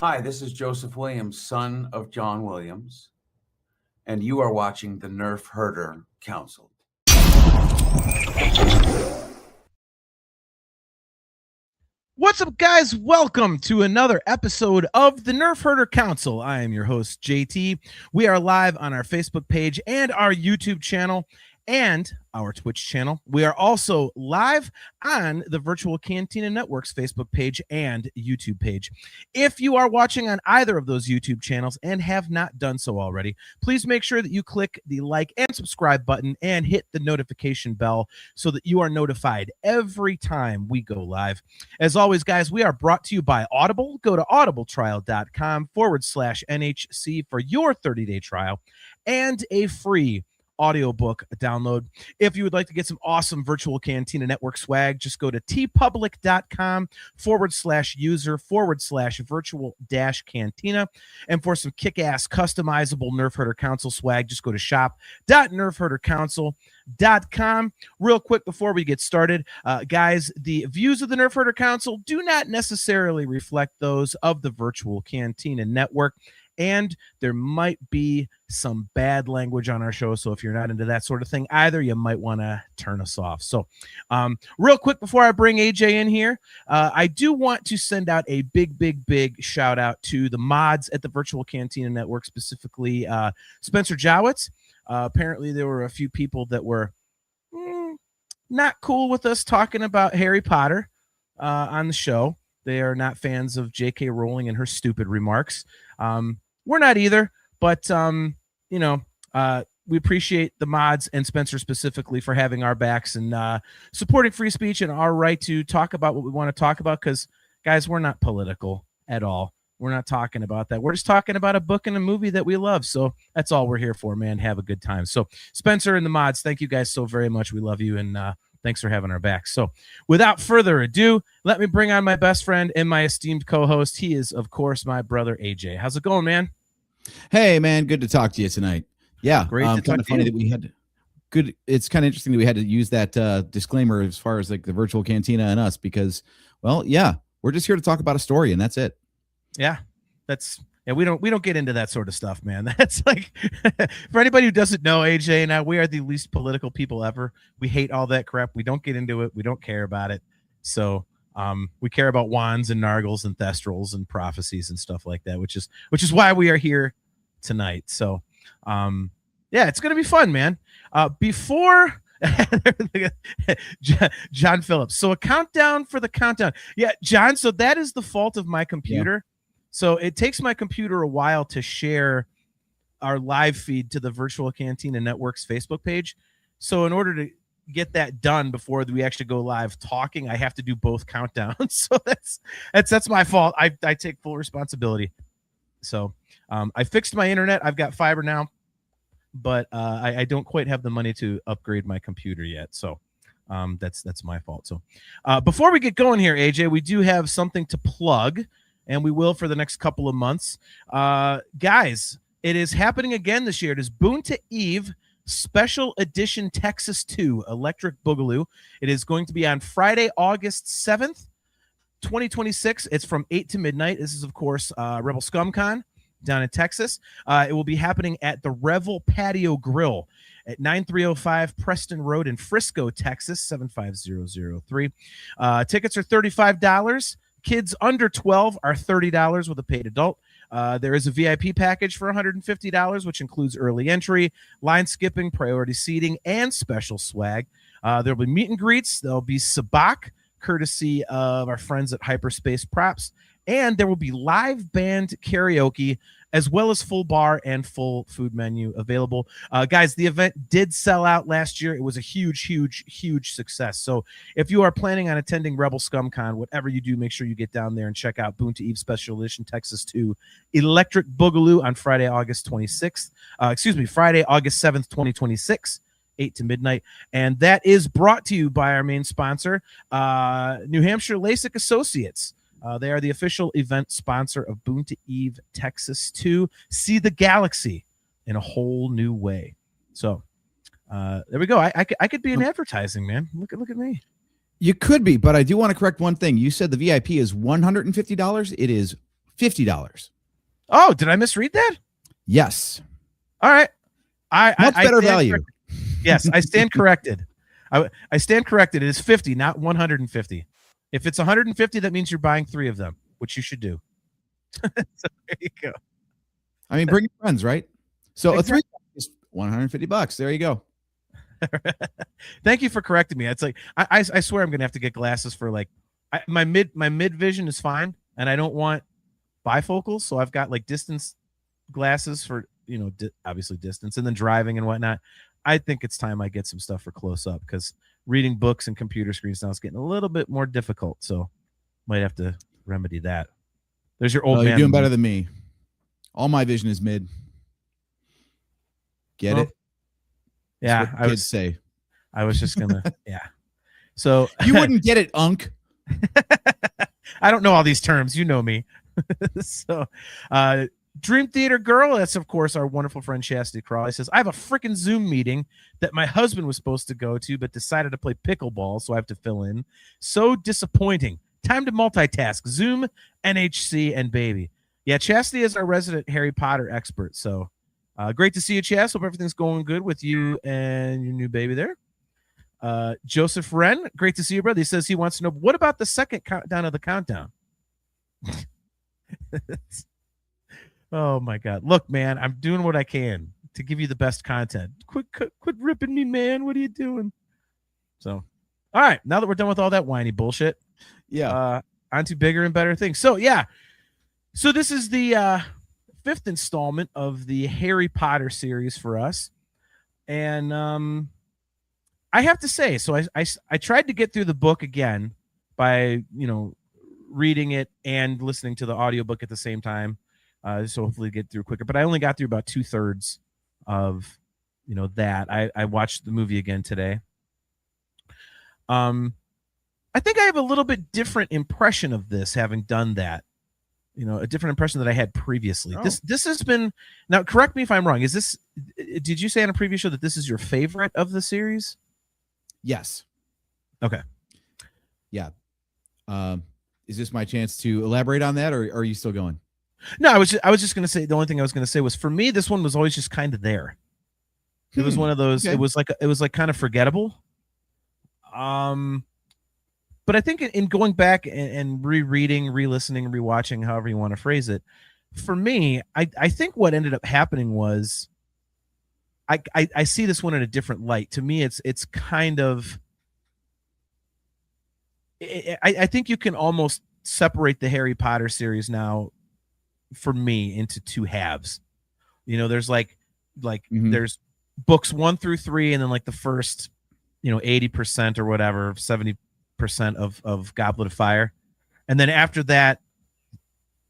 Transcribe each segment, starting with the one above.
Hi, this is Joseph Williams, son of John Williams, and you are watching the Nerfherder Council. What's up, guys? Welcome to another episode of the Nerfherder Council. I am your host, JT. We are live on our Facebook page and our YouTube channel and our Twitch channel. We are also live on the Virtual Cantina Network's Facebook page and YouTube page. If you are watching on either of those YouTube channels and have not done so already, please make sure that you click the like and subscribe button and hit the notification bell so that you are notified every time we go live. As always, guys, we are brought to you by Audible. Go to audibletrial.com/NHC for your 30-day trial and a free audiobook download. If you would like to get some awesome Virtual Cantina Network swag, just go to tpublic.com/user/virtual-cantina. And for some kick-ass customizable Nerfherder Council swag, just go to shop.nerfherdercouncil.com. Real quick before we get started, guys, the views of the Nerfherder Council do not necessarily reflect those of the Virtual Cantina Network, and there might be some bad language on our show. So if you're not into that sort of thing either, you might want to turn us off. So real quick before I bring AJ in here, I do want to send out a big shout out to the mods at the Virtual Cantina Network, specifically Spencer Jowitz. Apparently there were a few people that were not cool with us talking about Harry Potter on the show. They are not fans of J.K. Rowling and her stupid remarks. We're not either, but we appreciate the mods and Spencer specifically for having our backs and supporting free speech and our right to talk about what we want to talk about. Because, guys, we're not political at all. We're not talking about that. We're just talking about a book and a movie that we love. So that's all we're here for, man. Have a good time. So Spencer and the mods, thank you guys so very much. We love you, and thanks for having our back. So without further ado, let me bring on my best friend and my esteemed co-host. He is, of course, my brother, AJ. How's it going, man? Hey, man. Good to talk to you tonight. Yeah. Great to talk kind of funny that we had good. It's kind of interesting that we had to use that disclaimer as far as like the Virtual Cantina and us, because, well, yeah, we're just here to talk about a story and that's it. Yeah, we don't get into that sort of stuff, man. That's like, for anybody who doesn't know, AJ and I, we are the least political people ever. We hate all that crap. We don't get into it. We don't care about it. So we care about wands and Nargles and Thestrals and prophecies and stuff like that, which is why we are here tonight. So yeah, it's gonna be fun, man. Before John Phillips. So a countdown for the countdown. Yeah, John. So that is the fault of my computer. Yeah. So it takes my computer a while to share our live feed to the Virtual Cantina Network's Facebook page. So in order to get that done before we actually go live talking, I have to do both countdowns. So that's my fault. I take full responsibility. So I fixed my internet. I've got fiber now, but I don't quite have the money to upgrade my computer yet. So that's my fault. So before we get going here, AJ, we do have something to plug. And we will for the next couple of months. Guys, it is happening again this year. It is Boon to Eve Special Edition Texas 2 Electric Boogaloo. It is going to be on Friday, August 7th, 2026. It's from 8 to midnight. This is, of course, Rebel ScumCon down in Texas. It will be happening at the Revel Patio Grill at 9305 Preston Road in Frisco, Texas, 75003. Tickets are $35. Kids under 12 are $30 with a paid adult. There is a VIP package for $150, which includes early entry, line skipping, priority seating, and special swag. There will be meet and greets. There will be sabak, courtesy of our friends at Hyperspace Props. And there will be live band karaoke, as well as full bar and full food menu available. Guys, the event did sell out last year. It was a huge success. So if you are planning on attending Rebel ScumCon, whatever you do, make sure you get down there and check out Boon to Eve Special Edition Texas 2 Electric Boogaloo on Friday, August 26th. Friday, August 7th, 2026. 8 to midnight. And that is brought to you by our main sponsor, New Hampshire LASIK Associates. They are the official event sponsor of Boon to Eve Texas 2. See the galaxy in a whole new way. So there we go. I could be in advertising, man. Look at me. You could be, but I do want to correct one thing. You said the VIP is $150. It is $50. Oh, did I misread that? Yes. All right. Much better stand value. corrected. Yes, I stand corrected. I stand corrected. It is 50, not 150. If it's 150, that means you're buying 3 of them, which you should do. So there you go. I mean, bring your friends, right? So Exactly. a 3 is $150. There you go. Thank you for correcting me. It's like I swear I'm gonna have to get glasses for like my mid vision is fine, and I don't want bifocals, so I've got like distance glasses for obviously distance, and then driving and whatnot. I think it's time I get some stuff for close up because reading books and computer screens now is getting a little bit more difficult. So might have to remedy that. There's your old man. You're doing better than me. All my vision is mid. Get it? Yeah, That's what kids say. I was just gonna. Yeah. So You wouldn't get it, Unk. I don't know all these terms. You know me. So, Dream Theater Girl, that's of course our wonderful friend Chastity Crawley, says, I have a freaking Zoom meeting that my husband was supposed to go to, but decided to play pickleball, so I have to fill in. So disappointing. Time to multitask. Zoom, NHC, and baby. Yeah, Chastity is our resident Harry Potter expert, so great to see you, Chas. Hope everything's going good with you and your new baby there. Joseph Wren, great to see you, brother. He says he wants to know, what about the second countdown of the countdown? Oh my God. Look, man, I'm doing what I can to give you the best content. Quit ripping me, man. What are you doing? So, all right. Now that we're done with all that whiny bullshit, on to bigger and better things. So, yeah. So this is the 5th installment of the Harry Potter series for us. And I have to say, so I tried to get through the book again by, reading it and listening to the audiobook at the same time. So hopefully get through quicker. But I only got through about 2/3 of, that. I watched the movie again today. I think I have a little bit different impression of this, having done that. A different impression that I had previously. Oh. This has been, now correct me if I'm wrong. Did you say on a previous show that this is your favorite of the series? Yes. Okay. Yeah. Is this my chance to elaborate on that, or are you still going? No, I was just going to say, the only thing I was going to say was, for me, this one was always just kind of there. It was one of those, okay. it was like kind of forgettable. But I think in going back and rereading, re-listening, rewatching, however you want to phrase it, for me, I think what ended up happening was I see this one in a different light. To me, it's kind of, I think you can almost separate the Harry Potter series now, for me, into 2 halves. There's there's books 1 through 3, and then like the first 80% or whatever, 70% of Goblet of Fire, and then after that,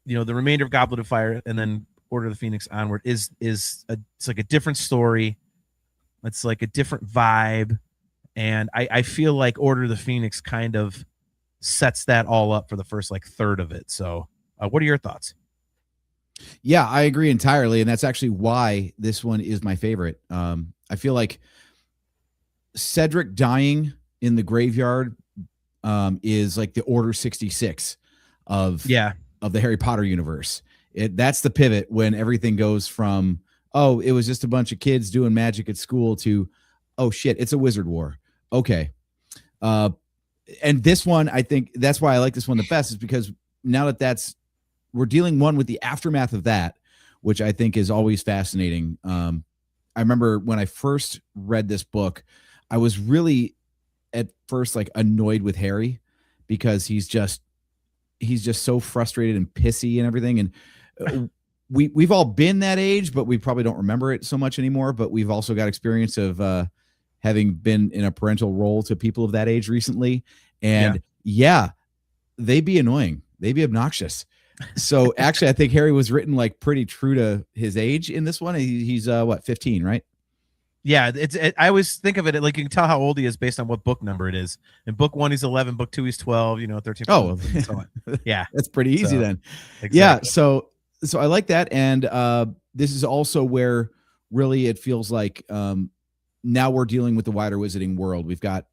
the remainder of Goblet of Fire and then Order of the Phoenix onward is it's like a different story. It's like a different vibe, and I feel like Order of the Phoenix kind of sets that all up for the first like third of it. So what are your thoughts? Yeah, I agree entirely, and that's actually why this one is my favorite. I feel like Cedric dying in the graveyard is like the Order 66 of the Harry Potter universe. That's the pivot when everything goes from, oh, it was just a bunch of kids doing magic at school, to, oh shit, it's a wizard war. Okay. And this one, I think that's why I like this one the best, is because now that we're dealing with the aftermath of that, which I think is always fascinating. I remember when I first read this book, I was really at first like annoyed with Harry, because he's just so frustrated and pissy and everything. And we've all been that age, but we probably don't remember it so much anymore. But we've also got experience of having been in a parental role to people of that age recently. And they be annoying. They be obnoxious. So actually, I think Harry was written like pretty true to his age in this one. He's 15, right? Yeah, I always think of it like you can tell how old he is based on what book number it is. In book 1, he's 11. Book 2, he's 12. 13. 14, so on. Yeah, that's pretty easy then. Exactly. Yeah, so I like that, and this is also where really it feels like now we're dealing with the wider wizarding world. We've got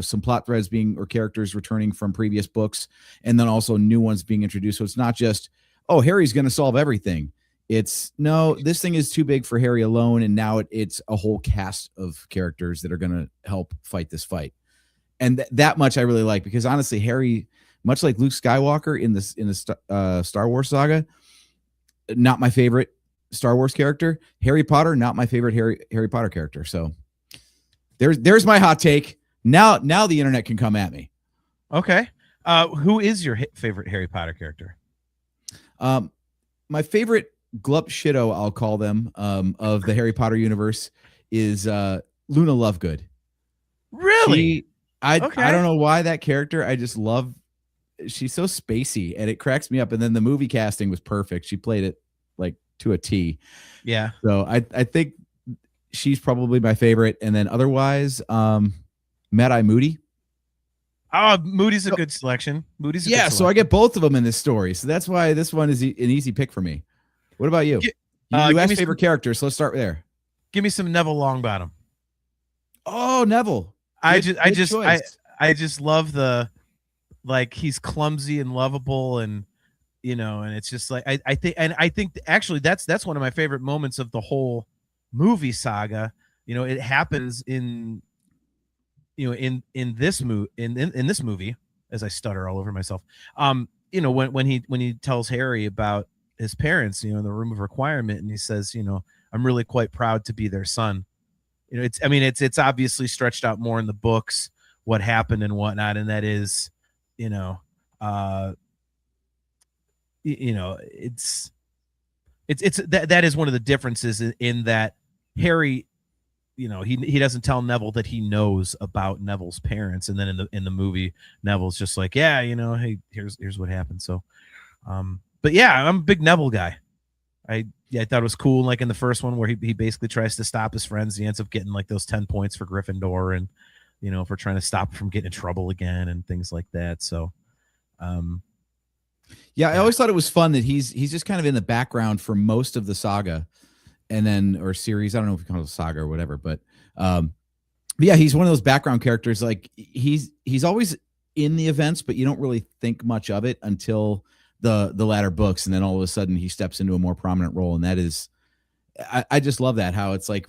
some plot threads or characters returning from previous books, and then also new ones being introduced. So it's not just, oh, Harry's going to solve everything. It's no, this thing is too big for Harry alone, and now it's a whole cast of characters that are going to help fight this fight. And that much I really like, because honestly, Harry, much like Luke Skywalker in the Star Wars saga, not my favorite Star Wars character. Harry Potter, not my favorite Harry Potter character. So there's my hot take. Now the internet can come at me. Okay. Who is your favorite Harry Potter character? My favorite glup shitto, I'll call them, of the Harry Potter universe is Luna Lovegood. Really? I don't know why that character. I just love. She's so spacey, and it cracks me up. And then the movie casting was perfect. She played it like to a T. Yeah. So I think she's probably my favorite. And then otherwise, Mad-Eye Moody. Oh, Moody's a good selection. Moody's a good so I get both of them in this story. So that's why this one is an easy pick for me. What about you? You asked favorite characters, so let's start there. Give me some Neville Longbottom. Oh, Neville. I just love the, like, he's clumsy and lovable, and and it's just like I think actually that's one of my favorite moments of the whole movie saga. It happens in this movie, as I stutter all over myself. When he tells Harry about his parents, in the room of requirement, and he says, I'm really quite proud to be their son. It's obviously stretched out more in the books, what happened and whatnot. And that is, that is one of the differences in that Harry, he doesn't tell Neville that he knows about Neville's parents. And then in the movie, Neville's just like, yeah, hey, here's what happened. So, but yeah, I'm a big Neville guy. I thought it was cool, like in the first one where he basically tries to stop his friends. He ends up getting like those 10 points for Gryffindor, and for trying to stop from getting in trouble again and things like that. So, I always thought it was fun that he's just kind of in the background for most of the saga, and then or series. I don't know if you call it a saga or whatever, but yeah, he's one of those background characters. Like he's always in the events, but you don't really think much of it until the latter books, and then all of a sudden he steps into a more prominent role. And that is, I just love that, how it's like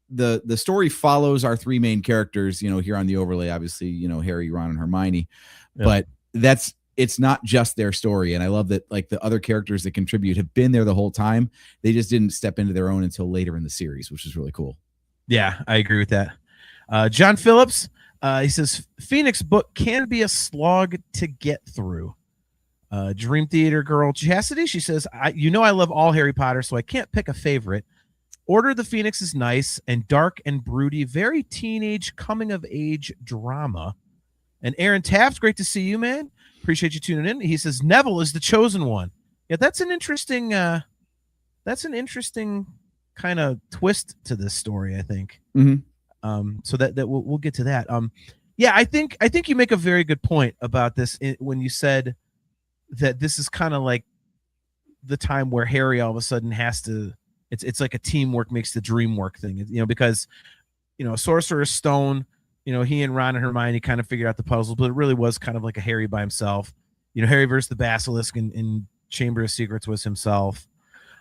the story follows our three main characters, here on the overlay, obviously, Harry, Ron, and Hermione, but it's not just their story. And I love that, like, the other characters that contribute have been there the whole time. They just didn't step into their own until later in the series, which is really cool. Yeah, I agree with that. John Phillips, he says, Phoenix book can be a slog to get through. Dream Theater girl Chastity, she says, I love all Harry Potter, so I can't pick a favorite. Order of the Phoenix is nice and dark and broody, very teenage coming of age drama. And Aaron Taft, great to see you, man. Appreciate you tuning in. He says Neville is the chosen one. Yeah, that's an interesting kind of twist to this story, I think. Mm-hmm. So that we'll get to that. Yeah, I think you make a very good point about this when you said that this is kind of like the time where Harry all of a sudden has to, it's like a teamwork makes the dream work thing, because, Sorcerer's Stone, he and Ron and Hermione kind of figured out the puzzle, but it really was kind of like a Harry by himself. Harry versus the Basilisk in Chamber of Secrets was himself.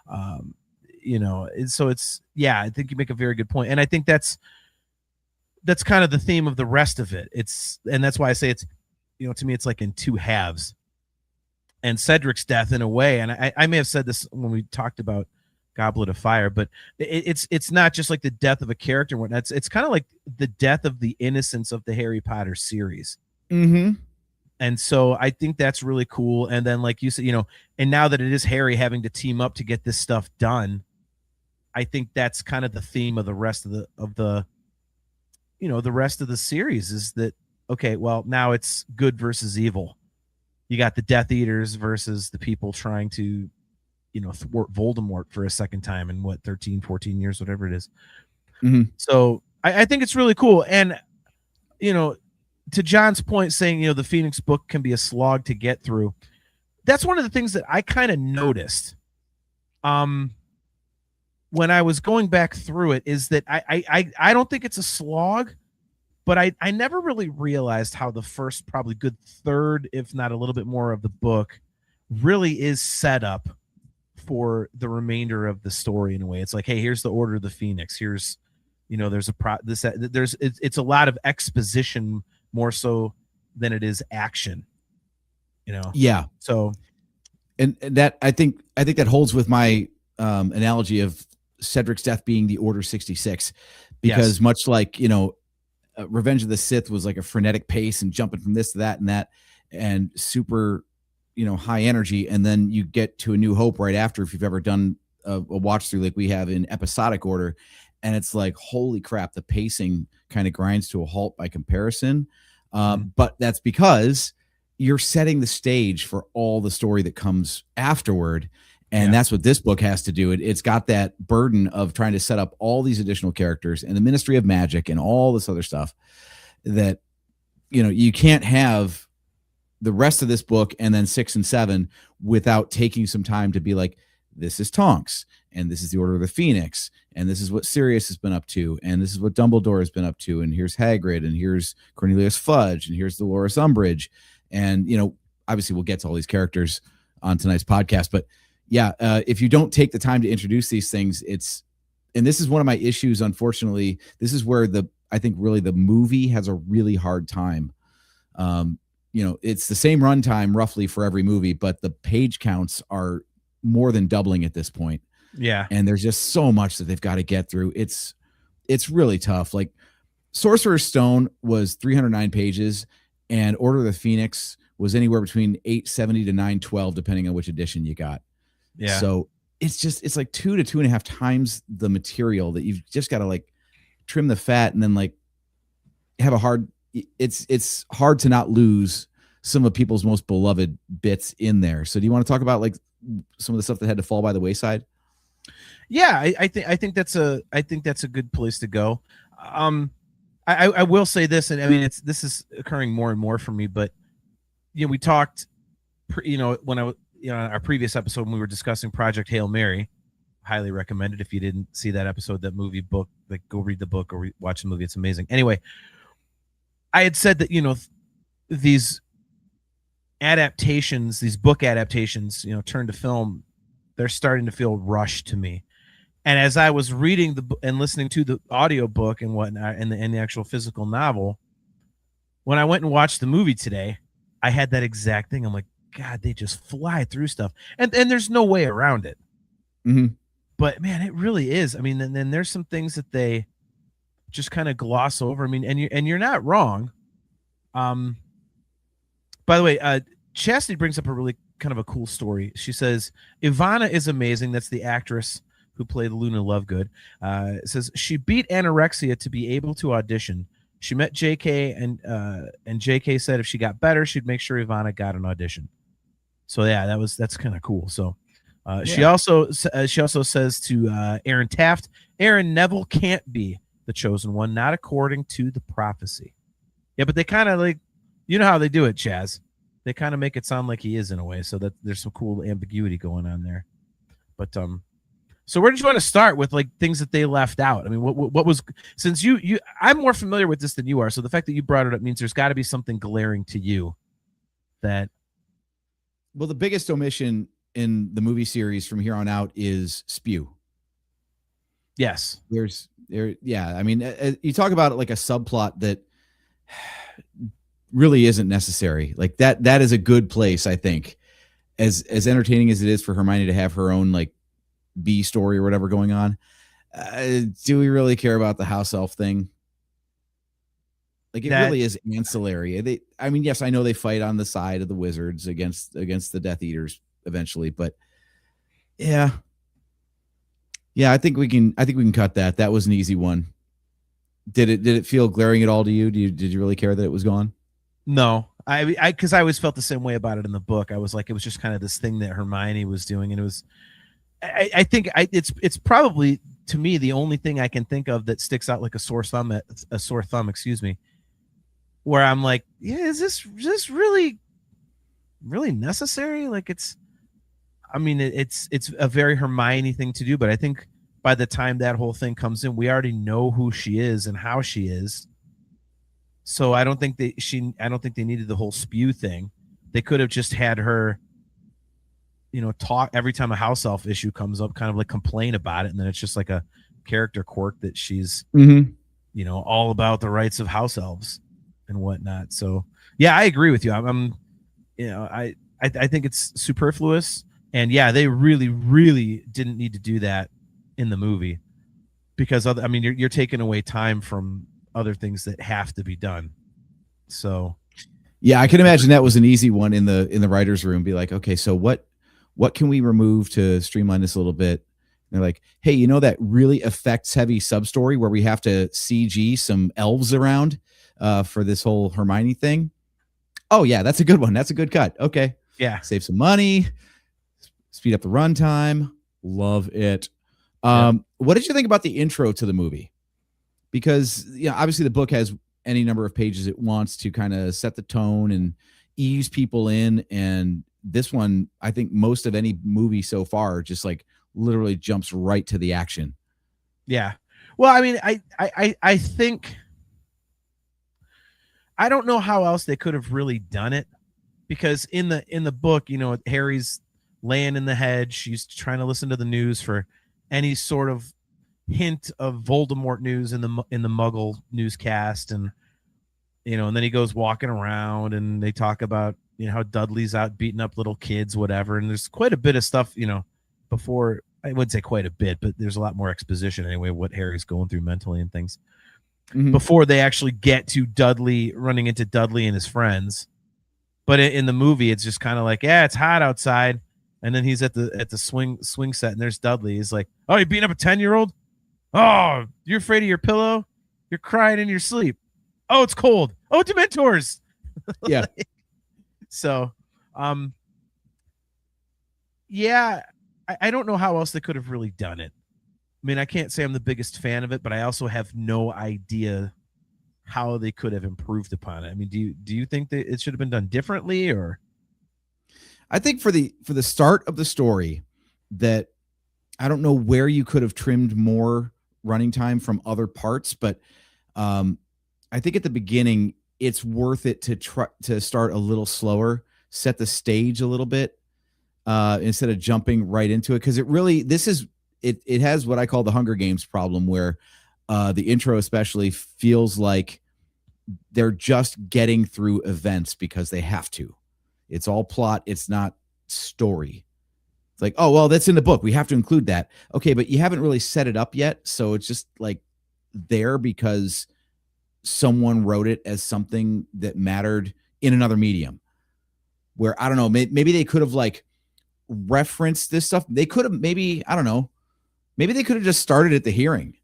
So it's, I think you make a very good point. And I think that's kind of the theme of the rest of it. And that's why I say it's, to me, it's like in two halves. And Cedric's death, in a way, and I may have said this when we talked about Goblet of Fire, but it's not just like the death of a character and whatnot. It's kind of like the death of the innocence of the Harry Potter series. Mm-hmm. And so I think that's really cool. And then, like you said, and now that it is Harry having to team up to get this stuff done, I think that's kind of the theme of the rest of the rest of the series is that, okay, well, now it's good versus evil. You got the Death Eaters versus the people trying to, thwart Voldemort for a second time in 13, 14 years, whatever it is. Mm-hmm. So I think it's really cool. And, to John's point, saying, the Phoenix book can be a slog to get through. That's one of the things that I kind of noticed when I was going back through it, is that I don't think it's a slog, but I never really realized how the first probably good third, if not a little bit more of the book, really is set up for the remainder of the story in a way. It's like, hey, here's the Order of the Phoenix. Here's, there's it's a lot of exposition more so than it is action. Yeah. So, and that I think that holds with my analogy of Cedric's death being the Order 66, because much like Revenge of the Sith was like a frenetic pace and jumping from this to that and that, and super high energy, and then you get to A New Hope right after, if you've ever done a watch through like we have in episodic order, and it's like, holy crap, the pacing kind of grinds to a halt by comparison. But that's because you're setting the stage for all the story that comes afterward. And that's what this book has to do. It's got that burden of trying to set up all these additional characters and the Ministry of Magic and all this other stuff that, you can't have the rest of this book and then 6 and 7 without taking some time to be like, this is Tonks, and this is the Order of the Phoenix, and this is what Sirius has been up to, and this is what Dumbledore has been up to, and here's Hagrid, and here's Cornelius Fudge, and here's Dolores Umbridge. And, obviously we'll get to all these characters on tonight's podcast, but if you don't take the time to introduce these things, and this is one of my issues, unfortunately. This is where I think really the movie has a really hard time. It's the same runtime roughly for every movie, but the page counts are more than doubling at this point. Yeah. And there's just so much that they've got to get through. It's really tough. Like Sorcerer's Stone was 309 pages, and Order of the Phoenix was anywhere between 870 to 912, depending on which edition you got. Yeah. So it's like 2 to 2.5 times the material that you've just got to like trim the fat, and then like have it's hard to not lose some of people's most beloved bits in there. So do you want to talk about like some of the stuff that had to fall by the wayside? Yeah, I think that's a good place to go. I will say this, and I mean this is occurring more and more for me, but we talked, when I our previous episode when we were discussing Project Hail Mary, highly recommended. If you didn't see that episode, that movie book, like go read the book or watch the movie. It's amazing. Anyway, I had said that these adaptations, these book adaptations, turned to film, they're starting to feel rushed to me. And as I was reading and listening to the audio book and whatnot, and the actual physical novel, when I went and watched the movie today, I had that exact thing. I'm like, God, they just fly through stuff, and there's no way around it. Mm-hmm. But man, it really is. I mean, and then there's some things that they just kind of gloss over. I mean, and you're not wrong. By the way, Chastity brings up a really kind of a cool story. She says Ivana is amazing. That's the actress who played Luna Lovegood. It says she beat anorexia to be able to audition. She met JK, and JK said if she got better, she'd make sure Ivana got an audition. So yeah, that's kind of cool. So she also says to Aaron Taft, Aaron, Neville can't be the chosen one, not according to the prophecy. Yeah, but they kind of like, how they do it, Chaz. They kind of make it sound like he is in a way, so that there's some cool ambiguity going on there. But so where did you want to start with, like, things that they left out? I mean, what was, since you I'm more familiar with this than you are, so the fact that you brought it up means there's got to be something glaring to you that. Well, the biggest omission in the movie series from here on out is spew. Yes. I mean, you talk about it like a subplot that really isn't necessary. Like that is a good place, I think, as entertaining as it is for Hermione to have her own like B story or whatever going on. Do we really care about the house elf thing? Like, it really is ancillary. Yes, I know they fight on the side of the wizards against the Death Eaters eventually, but yeah, I think we can cut that. That was an easy one. Did it feel glaring at all to you? Did you really care that it was gone? No, because I always felt the same way about it in the book. I was like, it was just kind of this thing that Hermione was doing, and it was. I think it's probably, to me, the only thing I can think of that sticks out like a sore thumb. Excuse me. Where I'm like, yeah, is this really necessary? Like, it's a very Hermione thing to do, but I think by the time that whole thing comes in, we already know who she is and how she is. So I don't think they needed the whole spew thing. They could have just had her talk every time a house elf issue comes up, kind of like complain about it, and then it's just like a character quirk that she's all about the rights of house elves and whatnot. So yeah, I agree with you. I think it's superfluous, and yeah, they really, really didn't need to do that in the movie, because you're taking away time from other things that have to be done. So yeah, I can imagine that was an easy one in the writer's room. Be like, okay, so what can we remove to streamline this a little bit? And they're like, hey, that really effects heavy sub story where we have to CG some elves around for this whole Hermione thing. Oh yeah, that's a good one. That's a good cut. Okay. Yeah. Save some money, speed up the runtime. Love it. What did you think about the intro to the movie? Because obviously the book has any number of pages it wants to kind of set the tone and ease people in, and this one, I think most of any movie so far just like literally jumps right to the action. Yeah. Well, I think I don't know how else they could have really done it, because in the book, Harry's laying in the hedge. He's trying to listen to the news for any sort of hint of Voldemort news in the Muggle newscast, and and then he goes walking around, and they talk about how Dudley's out beating up little kids, whatever. And there's quite a bit of stuff, before, I wouldn't say quite a bit, but there's a lot more exposition anyway, what Harry's going through mentally and things before they actually get to Dudley, running into Dudley and his friends. But in the movie, it's just kind of like, yeah, it's hot outside. And then he's at the swing set, and there's Dudley. He's like, oh, you're beating up a 10-year-old? Oh, you're afraid of your pillow? You're crying in your sleep. Oh, it's cold. Oh, Dementors. Yeah. So, yeah, I don't know how else they could have really done it. I mean, I can't say I'm the biggest fan of it, but I also have no idea how they could have improved upon it. I mean, do you think that it should have been done differently, or? I think for the start of the story, that I don't know where you could have trimmed more running time from other parts, but I think at the beginning it's worth it to try to start a little slower, set the stage a little bit instead of jumping right into it, because it has what I call the Hunger Games problem, where the intro especially feels like they're just getting through events because they have to. It's all plot. It's not story. It's like, oh, well, that's in the book. We have to include that. Okay, but you haven't really set it up yet. So it's just like there because someone wrote it as something that mattered in another medium, where, I don't know, maybe they could have like referenced this stuff. They could have maybe they could have just started at the hearing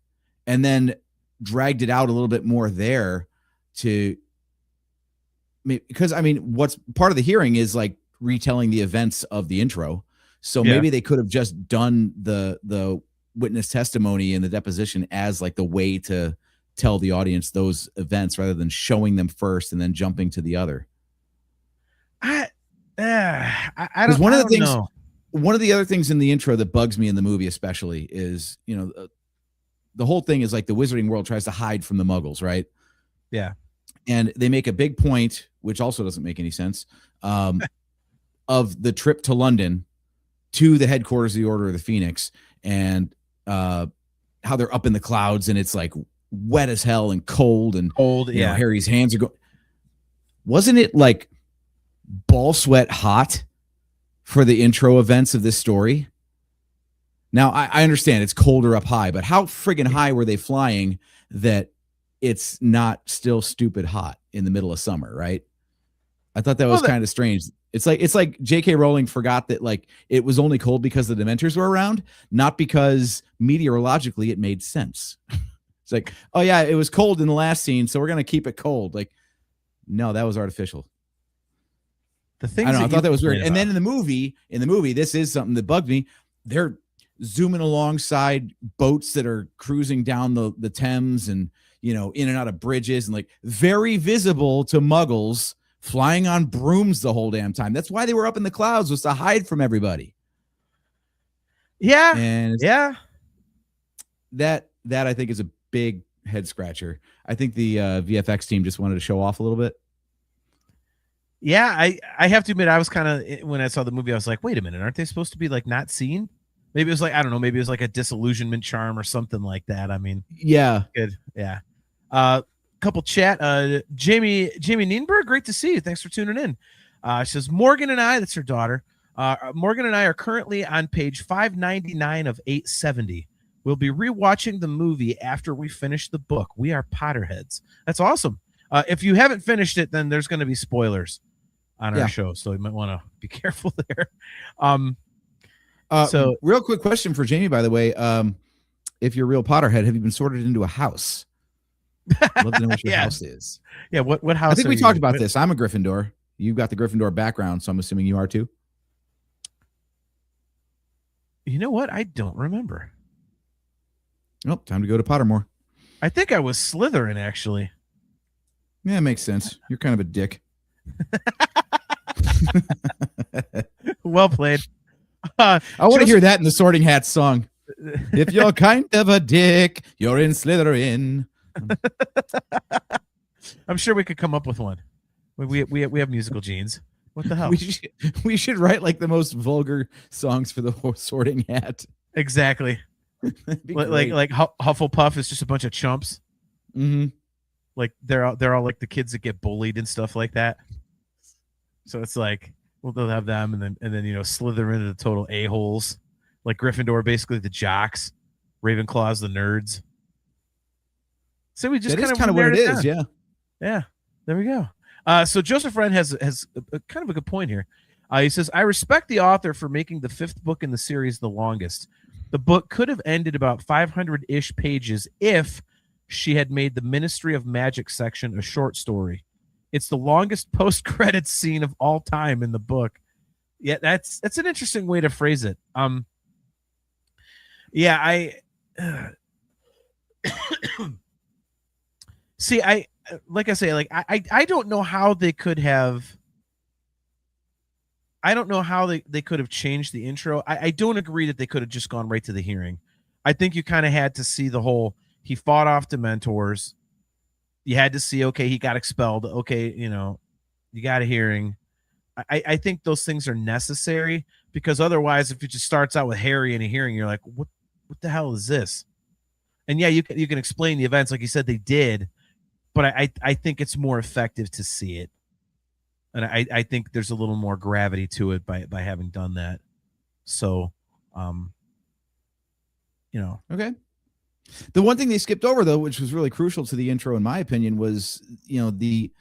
and then dragged it out a little bit more there because what's part of the hearing is like retelling the events of the intro. So maybe they could have just done the witness testimony and the deposition as like the way to tell the audience those events rather than showing them first and then jumping to the other. I don't know. One of the other things in the intro that bugs me in the movie especially is, the whole thing is like the wizarding world tries to hide from the Muggles, right? Yeah. And they make a big point, which also doesn't make any sense, of the trip to London to the headquarters of the Order of the Phoenix, and how they're up in the clouds and it's like wet as hell and cold. Harry's hands are going. Wasn't it like ball sweat hot for the intro events of this story? Now, I understand it's colder up high, but how friggin' high were they flying that it's not still stupid hot in the middle of summer, right? I thought that was kind of strange. It's like J.K. Rowling forgot that like it was only cold because the Dementors were around, not because meteorologically it made sense. It's like, oh yeah, it was cold in the last scene, so we're gonna keep it cold. Like, no, that was artificial. The thing I thought that was weird. And then in the movie, this is something that bugged me. They're zooming alongside boats that are cruising down the Thames and, in and out of bridges, and like very visible to Muggles flying on brooms the whole damn time. That's why they were up in the clouds, was to hide from everybody. Yeah. And yeah. That I think is a big – head scratcher. I think the VFX team just wanted to show off a little bit. Yeah, I have to admit, I was kind of, when I saw the movie, I was like, wait a minute, aren't they supposed to be like not seen? Maybe it was like, I don't know, maybe it was like a disillusionment charm or something like that. I mean, Yeah. good. Yeah. Couple chat. Jamie Nienberg, great to see you. Thanks for tuning in. She says Morgan and I, that's her daughter. Morgan and I are currently on page 599 of 870. We'll be rewatching the movie after we finish the book. We are Potterheads. That's awesome. If you haven't finished it, then there's going to be spoilers on our show, so you might want to be careful there. So, real quick question for Jamie, by the way. If you're a real Potterhead, have you been sorted into a house? I'd love to know what your house is. Yeah, what house? I think we talked about this. I'm a Gryffindor. You've got the Gryffindor background, so I'm assuming you are too. You know what? I don't remember. Oh, time to go to Pottermore. I think I was Slytherin, actually. Yeah, it makes sense. You're kind of a dick. Well played. I want to hear that in the Sorting Hats song. If you're kind of a dick, you're in Slytherin. I'm sure we could come up with one. We have musical genes. What the hell? We should write like the most vulgar songs for the Sorting Hat. Exactly. like Hufflepuff is just a bunch of chumps. Mm-hmm. Like they're all like the kids that get bullied and stuff like that. So it's like, well, they'll have them, and then Slytherin are the total a-holes. Like Gryffindor, basically the jocks. Ravenclaw's the nerds. So we just kind of what it is, yeah. Yeah, there we go. So Joseph Wren has a kind of a good point here. He says, I respect the author for making the 5th book in the series the longest. The book could have ended about 500-ish pages if she had made the Ministry of Magic section a short story. It's the longest post-credits scene of all time in the book. Yeah, that's an interesting way to phrase it. Yeah, see, I don't know how they could have. I don't know how they could have changed the intro. I don't agree that they could have just gone right to the hearing. I think you kind of had to see the whole, he fought off Dementors. You had to see, okay, he got expelled. Okay, you got a hearing. I think those things are necessary, because otherwise, if it just starts out with Harry and a hearing, you're like, what the hell is this? And yeah, you can explain the events like you said they did, but I think it's more effective to see it. And I think there's a little more gravity to it by having done that. So, Okay. The one thing they skipped over, though, which was really crucial to the intro, in my opinion, was, the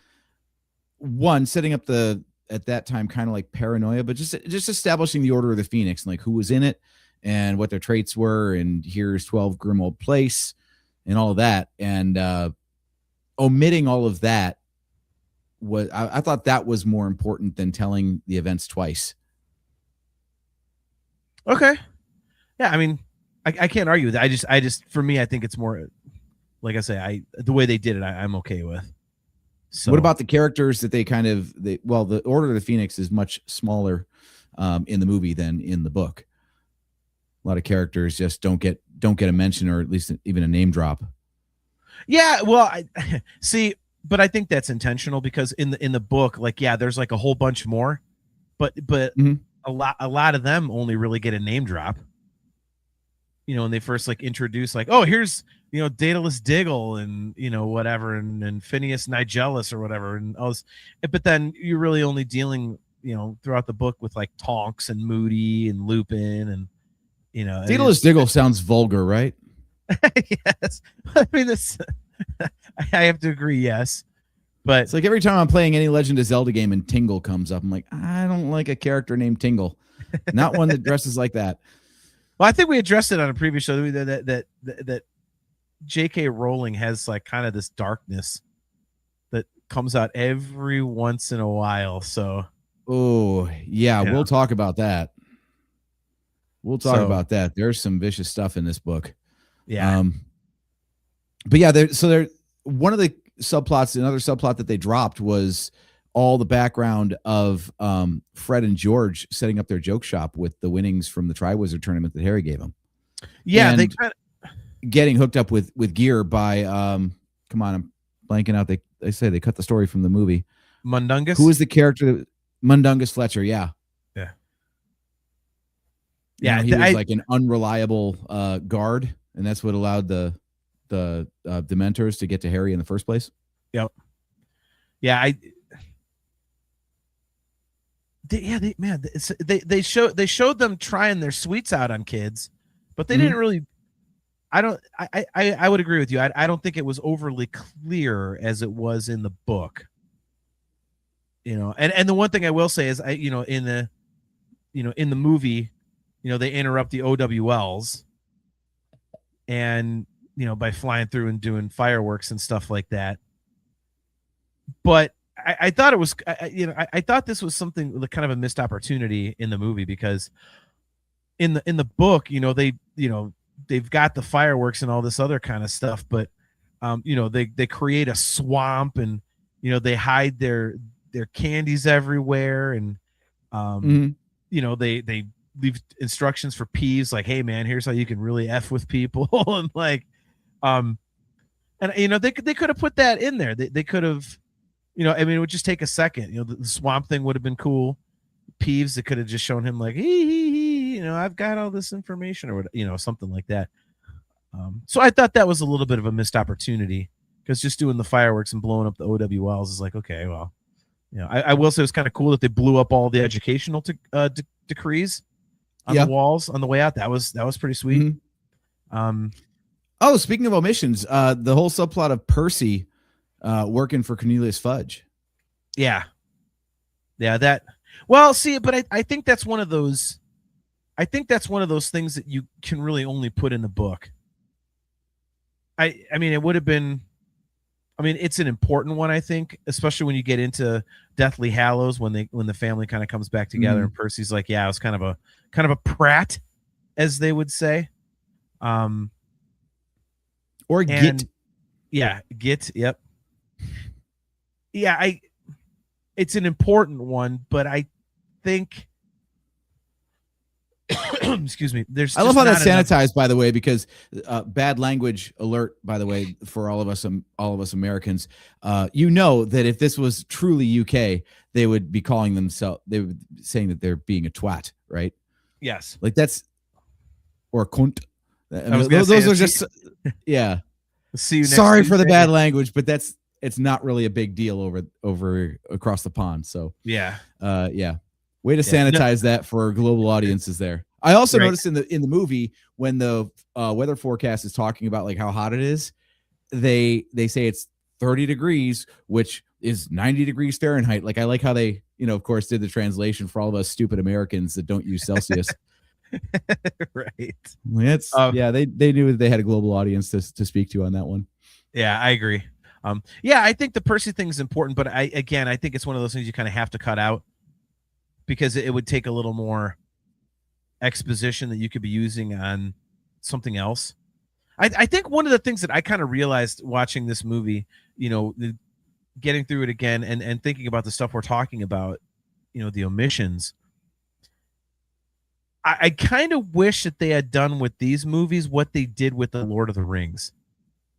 one setting up at that time, kind of like paranoia, but just establishing the Order of the Phoenix and like who was in it and what their traits were. And here's 12 Grimmauld Place and all of that. And omitting all of that, I thought that was more important than telling the events twice. Okay. Yeah, I mean, I can't argue with that. I just for me, I think it's more, like I say, the way they did it, I'm okay with. So, what about the characters that the Order of the Phoenix is much smaller in the movie than in the book. A lot of characters just don't get a mention, or at least even a name drop. Yeah, well, I see, but I think that's intentional, because in the book, like, yeah, there's like a whole bunch more, but mm-hmm. a lot of them only really get a name drop. When they first like introduce, like, oh, here's Daedalus Diggle and whatever, and Phineas Nigellus or whatever, and all this. But then you're really only dealing throughout the book with like Tonks and Moody and Lupin and Daedalus Diggle sounds vulgar, right? Yes, I mean this. I have to agree, yes, but it's like every time I'm playing any Legend of Zelda game and Tingle comes up, I'm like, I don't like a character named Tingle, not one that dresses like that. Well, I think we addressed it on a previous show that J.K. Rowling has like kind of this darkness that comes out every once in a while. So, oh yeah, we'll talk about that. We'll talk about that. There's some vicious stuff in this book. Yeah. But yeah, there one of the subplots, another subplot that they dropped was all the background of Fred and George setting up their joke shop with the winnings from the Triwizard tournament that Harry gave them. Yeah, and getting hooked up with gear by come on, I'm blanking out. They say they cut the story from the movie. Mundungus. Who is the character? Mundungus Fletcher. Yeah. Yeah. You know, he was like an unreliable guard, and that's what allowed the Dementors to get to Harry in the first place. Yep. Yeah, they showed them trying their sweets out on kids, but they didn't really. I would agree with you. I don't think it was overly clear as it was in the book. You know, and the one thing I will say is in the movie, they interrupt the OWLs, and by flying through and doing fireworks and stuff like that. But I thought it was, I thought this was something kind of a missed opportunity in the movie, because in the book, they've got the fireworks and all this other kind of stuff, but they create a swamp, and they hide their candies everywhere, and they leave instructions for Peeves like, hey man, here's how you can really F with people. And like they could have put that in there. They could have, it would just take a second. The swamp thing would have been cool. Peeves, it could have just shown him like, I've got all this information, or something like that. So I thought that was a little bit of a missed opportunity, because just doing the fireworks and blowing up the OWLs is like, okay, well, I will say it was kind of cool that they blew up all the educational decrees on the walls on the way out. That was pretty sweet. Oh, speaking of omissions, the whole subplot of Percy working for Cornelius Fudge. Yeah. That. Well, see, but I think that's one of those. I think that's one of those things that you can really only put in the book. I mean, it would have been. I mean, it's an important one, I think, especially when you get into Deathly Hallows, when the family kind of comes back together, and Percy's like, yeah, I was kind of a prat, as they would say. Or Git. Yeah, Git. Yep. Yeah, it's an important one, but I think excuse me, I love how that's sanitized, by the way, because bad language alert, by the way, for all of us Americans. That if this was truly UK, they would be calling themselves, they would be saying that they're being a twat, right? Yes. Like that's, or cunt. Those are just yeah. See you next Sorry Tuesday. for the bad language, but it's not really a big deal over across the pond. So yeah. Way to sanitize that for global audiences there. I also noticed in the movie, when the weather forecast is talking about like how hot it is, they say it's 30 degrees, which is 90 degrees Fahrenheit. Like I like how they, of course, did the translation for all of us stupid Americans that don't use Celsius. Right. It's they knew that they had a global audience to speak to on that one. Yeah, I agree. I think the Percy thing is important, but I think it's one of those things you kind of have to cut out, because it would take a little more exposition that you could be using on something else. I think one of the things that I kind of realized watching this movie, getting through it again and thinking about the stuff we're talking about, the omissions, I kind of wish that they had done with these movies what they did with the Lord of the Rings.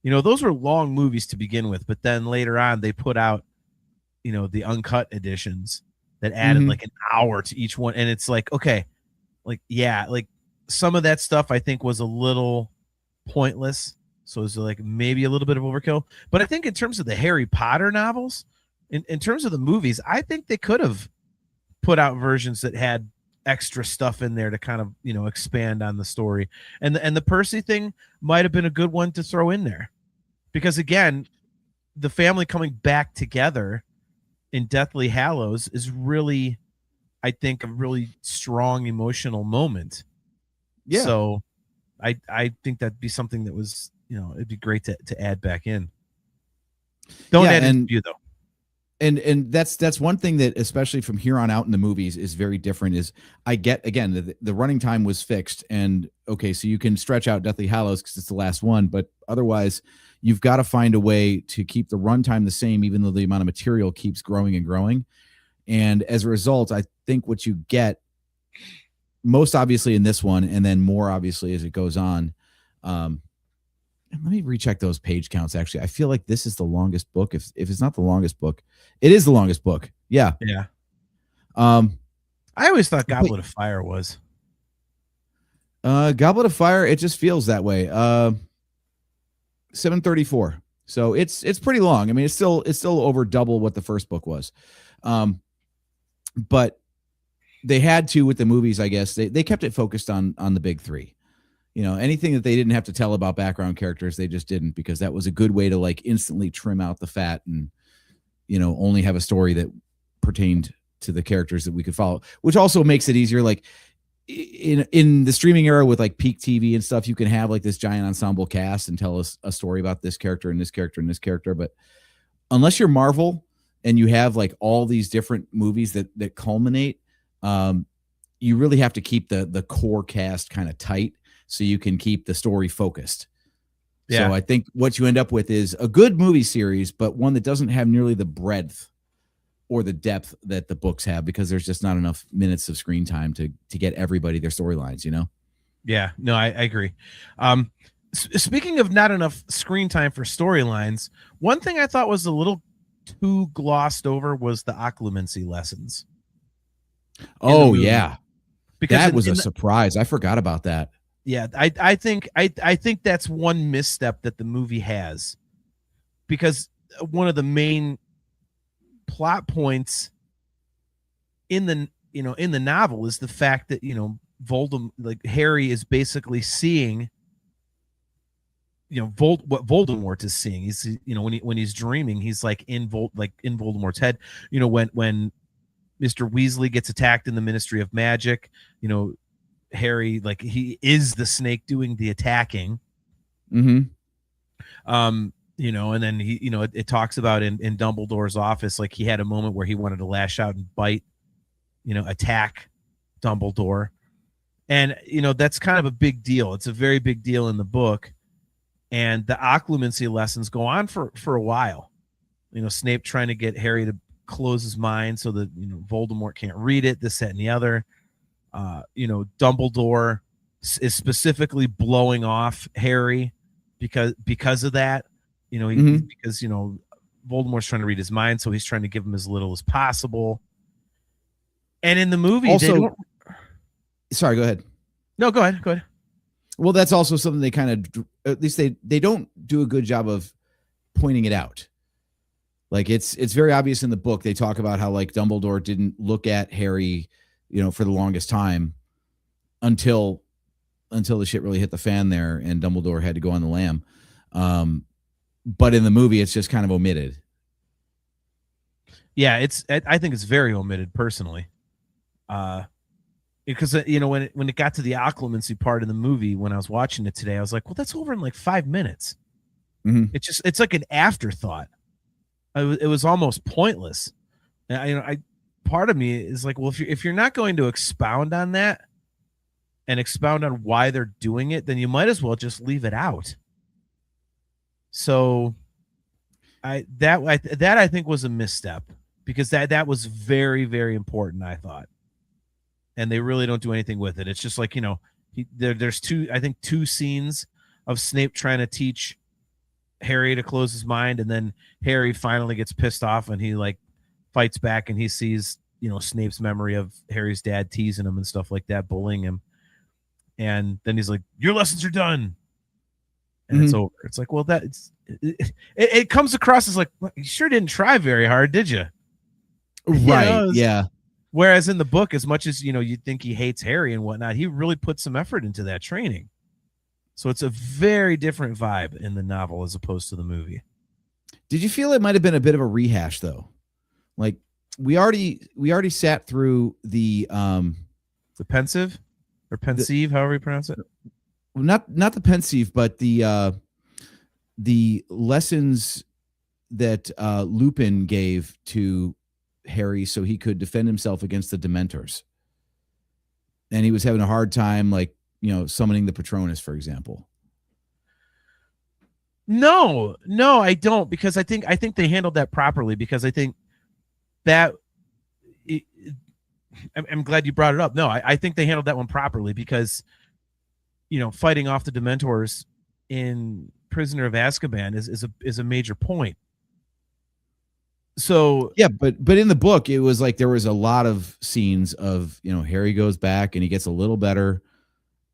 Those were long movies to begin with, but then later on they put out, the uncut editions that added like an hour to each one. And it's like, okay, like some of that stuff I think was a little pointless. So it's like maybe a little bit of overkill. But I think in terms of the Harry Potter novels, in terms of the movies, I think they could have put out versions that had extra stuff in there to kind of, expand on the story. And the Percy thing might have been a good one to throw in there, because again, the family coming back together in Deathly Hallows is really, I think, a really strong emotional moment. Yeah. So I think that'd be something that was, it'd be great to add back in. Don't add in you though. And that's one thing that, especially from here on out in the movies, is very different. Is I get, again, the running time was fixed, and okay, so you can stretch out Deathly Hallows because it's the last one, but otherwise you've got to find a way to keep the runtime the same, even though the amount of material keeps growing and growing. And as a result, I think what you get most obviously in this one, and then more obviously as it goes on, let me recheck those page counts. Actually, I feel like this is the longest book. If it's not the longest book, it is the longest book. Yeah. Yeah. Um, I always thought Goblet of Fire was. Goblet of Fire, it just feels that way. 734. So it's pretty long. I mean, it's still over double what the first book was. But they had to with the movies, I guess. They kept it focused on the big three. You know, anything that they didn't have to tell about background characters, they just didn't, because that was a good way to like instantly trim out the fat and, you know, only have a story that pertained to the characters that we could follow, which also makes it easier. Like in the streaming era with like peak TV and stuff, you can have like this giant ensemble cast and tell us a story about this character and this character and this character. But unless you're Marvel and you have like all these different movies that culminate, you really have to keep the core cast kind of tight so you can keep the story focused. Yeah. So I think what you end up with is a good movie series, but one that doesn't have nearly the breadth or the depth that the books have, because there's just not enough minutes of screen time to get everybody their storylines, you know? Yeah, no, I agree. Speaking of not enough screen time for storylines, one thing I thought was a little too glossed over was the occlumency lessons. Oh yeah. Because that was a surprise. I forgot about that. Yeah, I think that's one misstep that the movie has, because one of the main plot points in the novel is the fact that, you know, Harry is basically seeing, you know, what Voldemort is seeing. He's, you know, when he's dreaming, he's like in Voldemort's head. You know, when Mr. Weasley gets attacked in the Ministry of Magic, you know, Harry, like, he is the snake doing the attacking. Mm-hmm. You know, and then he, you know, it talks about in Dumbledore's office, like he had a moment where he wanted to lash out and bite, you know, attack Dumbledore. And, you know, that's kind of a big deal. It's a very big deal in the book. And the occlumency lessons go on for a while. You know, Snape trying to get Harry to close his mind so that, you know, Voldemort can't read it, this, that, and the other. You know, Dumbledore is specifically blowing off Harry because of that. You know, because, you know, Voldemort's trying to read his mind, so he's trying to give him as little as possible. And in the movie, also, sorry, go ahead. No, go ahead. Well, that's also something they kind of, at least they don't do a good job of pointing it out. Like it's very obvious in the book. They talk about how like Dumbledore didn't look at Harry, you know, for the longest time until the shit really hit the fan there and Dumbledore had to go on the lam. But in the movie, it's just kind of omitted. Yeah, I think it's very omitted personally. Because, you know, when it got to the occlumency part in the movie, when I was watching it today, I was like, well, that's over in like 5 minutes. Mm-hmm. It's like an afterthought. It was almost pointless. And part of me is like, well, if you're not going to expound on that and expound on why they're doing it, then you might as well just leave it out. So I think was a misstep, because that was very, very important, I thought. And they really don't do anything with it. It's just like, you know, there's two scenes of Snape trying to teach Harry to close his mind, and then Harry finally gets pissed off and he like fights back, and he sees, you know, Snape's memory of Harry's dad teasing him and stuff like that, bullying him. And then he's like, your lessons are done. And it's over. It's like, well, it comes across as like, well, you sure didn't try very hard, did you? Right. You know, yeah. Whereas in the book, as much as, you know, you think he hates Harry and whatnot, he really put some effort into that training. So it's a very different vibe in the novel as opposed to the movie. Did you feel it might have been a bit of a rehash though? Like we already sat through the pensive or pensive, however you pronounce it. Not the pensive, but the lessons that Lupin gave to Harry so he could defend himself against the Dementors. And he was having a hard time, like, you know, summoning the Patronus, for example. No, I don't, because I think they handled that properly, because I think that I'm glad you brought it up. No, I think they handled that one properly, because, you know, fighting off the Dementors in Prisoner of Azkaban is a major point. So yeah, but in the book, it was like there was a lot of scenes of, you know, Harry goes back and he gets a little better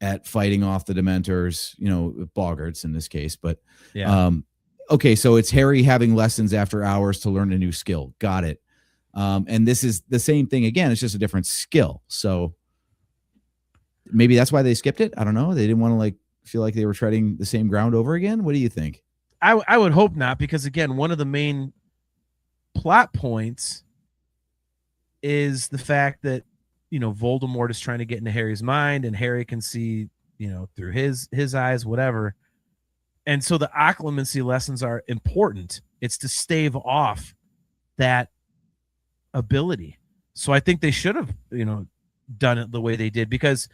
at fighting off the Dementors, you know, Boggarts in this case. But yeah, okay, so it's Harry having lessons after hours to learn a new skill. Got it. And this is the same thing again. It's just a different skill. So maybe that's why they skipped it. I don't know. They didn't want to like feel like they were treading the same ground over again. What do you think? I would hope not, because again, one of the main plot points is the fact that, you know, Voldemort is trying to get into Harry's mind, and Harry can see, you know, through his eyes, whatever. And so the occlumency lessons are important. It's to stave off that ability. So I think they should have, you know, done it the way they did, because,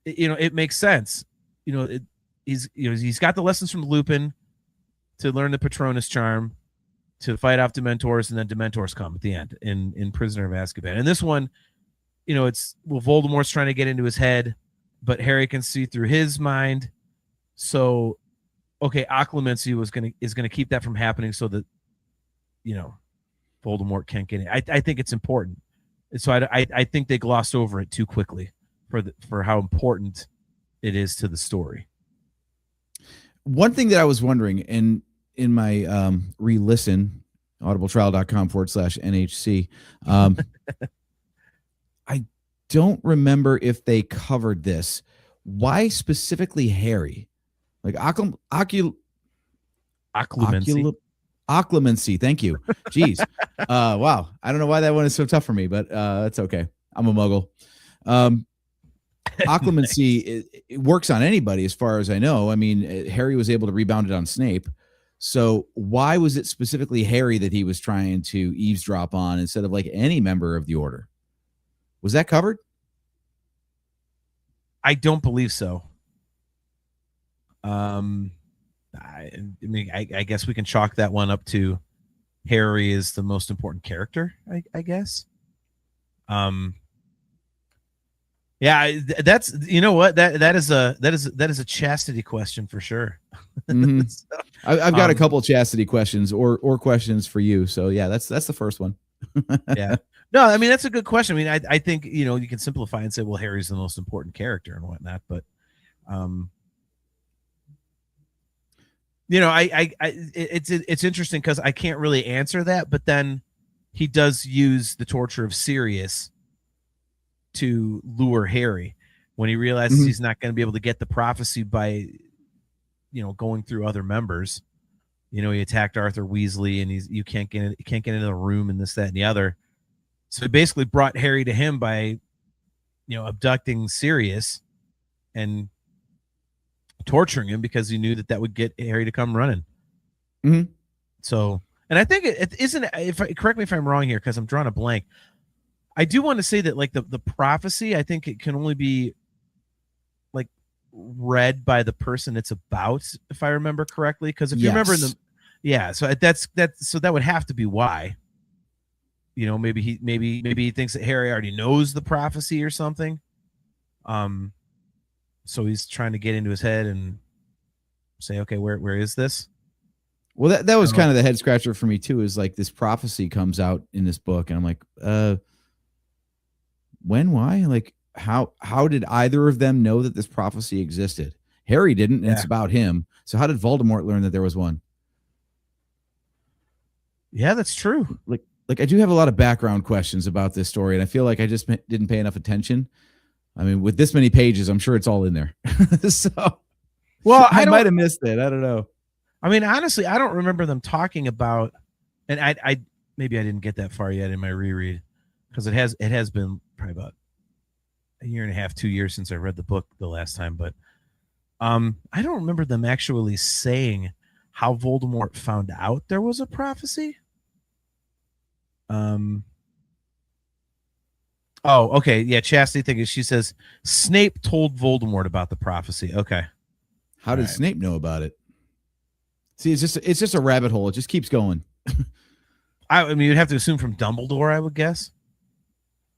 you know, it makes sense. You know, he's got the lessons from Lupin to learn the Patronus charm, to fight off Dementors, and then Dementors come at the end in Prisoner of Azkaban. And this one, you know, Voldemort's trying to get into his head, but Harry can see through his mind. So, okay, occlumency is gonna keep that from happening, so that, you know, Voldemort can't get in. I think it's important. So I think they glossed over it too quickly for how important it is to the story. One thing that I was wondering, and in my re-listen, audibletrial.com/NHC, I don't remember if they covered this. Why specifically Harry? Like occlumency. Thank you. Jeez. Wow. I don't know why that one is so tough for me, but that's okay. I'm a muggle. Occlumency, it works on anybody as far as I know. I mean, Harry was able to rebound it on Snape. So why was it specifically Harry that he was trying to eavesdrop on instead of like any member of the Order? Was that covered? I don't believe so. I mean, I guess we can chalk that one up to Harry is the most important character, I guess. Yeah, that's, you know what, that is a chastity question for sure. Mm-hmm. So, I've got a couple chastity questions or questions for you. So yeah, that's the first one. Yeah. No, I mean, that's a good question. I mean, I think, you know, you can simplify and say, well, Harry's the most important character and whatnot, but you know, it's interesting because I can't really answer that, but then he does use the torture of Sirius to lure Harry when he realizes he's not going to be able to get the prophecy by, you know, going through other members. You know, he attacked Arthur Weasley, and you can't get into the room, and this, that, and the other. So he basically brought Harry to him by, you know, abducting Sirius and torturing him because he knew that would get Harry to come running. Mm-hmm. So, and I think it isn't. Correct me if I'm wrong here, because I'm drawing a blank. I do want to say that, like, the prophecy, I think it can only be like read by the person it's about, if I remember correctly. Because if you remember so that would have to be why. You know, maybe he thinks that Harry already knows the prophecy or something. So he's trying to get into his head and say, okay, where is this? Well, that was kind of the head scratcher for me too, is like this prophecy comes out in this book, and I'm like, when, why? Like, how did either of them know that this prophecy existed? Harry didn't, and it's about him. So how did Voldemort learn that there was one? Yeah, that's true. Like I do have a lot of background questions about this story, and I feel like I just didn't pay enough attention. I mean, with this many pages, I'm sure it's all in there. So, well, I might have missed it. I don't know. I mean, honestly, I don't remember them talking about, and I maybe I didn't get that far yet in my reread, because it has been probably about a year and a half, 2 years since I read the book the last time. But I don't remember them actually saying how Voldemort found out there was a prophecy. Oh, okay. Yeah, Chastity thing is, she says Snape told Voldemort about the prophecy. Okay. How did Snape know about it? See, it's just a rabbit hole. It just keeps going. I mean, you'd have to assume from Dumbledore, I would guess.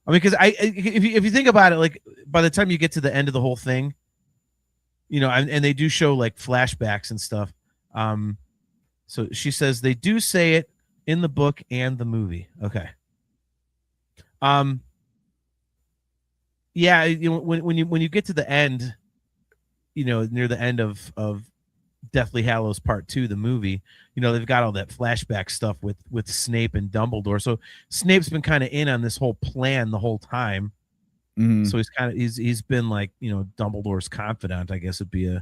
I mean, because if you think about it, like, by the time you get to the end of the whole thing, you know, and they do show like flashbacks and stuff, So she says they do say it in the book and the movie. Okay. Yeah, when you get to the end, near the end of Deathly Hallows Part 2, the movie, they've got all that flashback stuff with Snape and Dumbledore. So Snape's been kind of in on this whole plan the whole time. Mhm. So he's been like, Dumbledore's confidant, I guess would be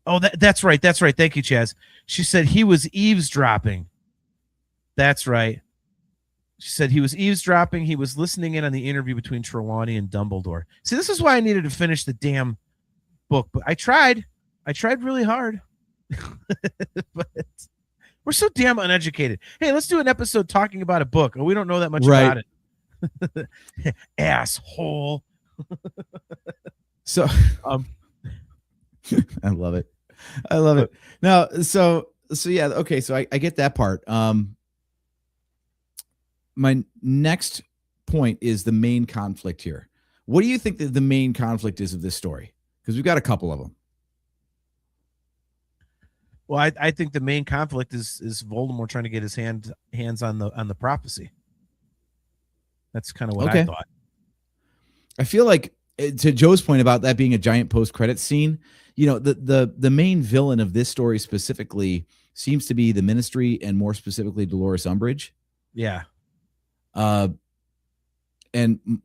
that's right. Thank you, Chaz. She said he was eavesdropping. That's right. She said he was eavesdropping. He was listening in on the interview between Trelawney and Dumbledore. See, this is why I needed to finish the damn book, but I tried really hard. But we're so damn uneducated. Hey, let's do an episode talking about a book. We don't know that much about it. Asshole. So I love it. Now, so yeah, okay, so I get that part. My next point is the main conflict here. What do you think that the main conflict is of this story? Because we've got a couple of them. Well, I think the main conflict is Voldemort trying to get his hands on the prophecy. That's kind of what I thought. I feel like, to Joe's point about that being a giant post-credit scene, the main villain of this story specifically seems to be the Ministry, and more specifically Dolores Umbridge. Yeah. And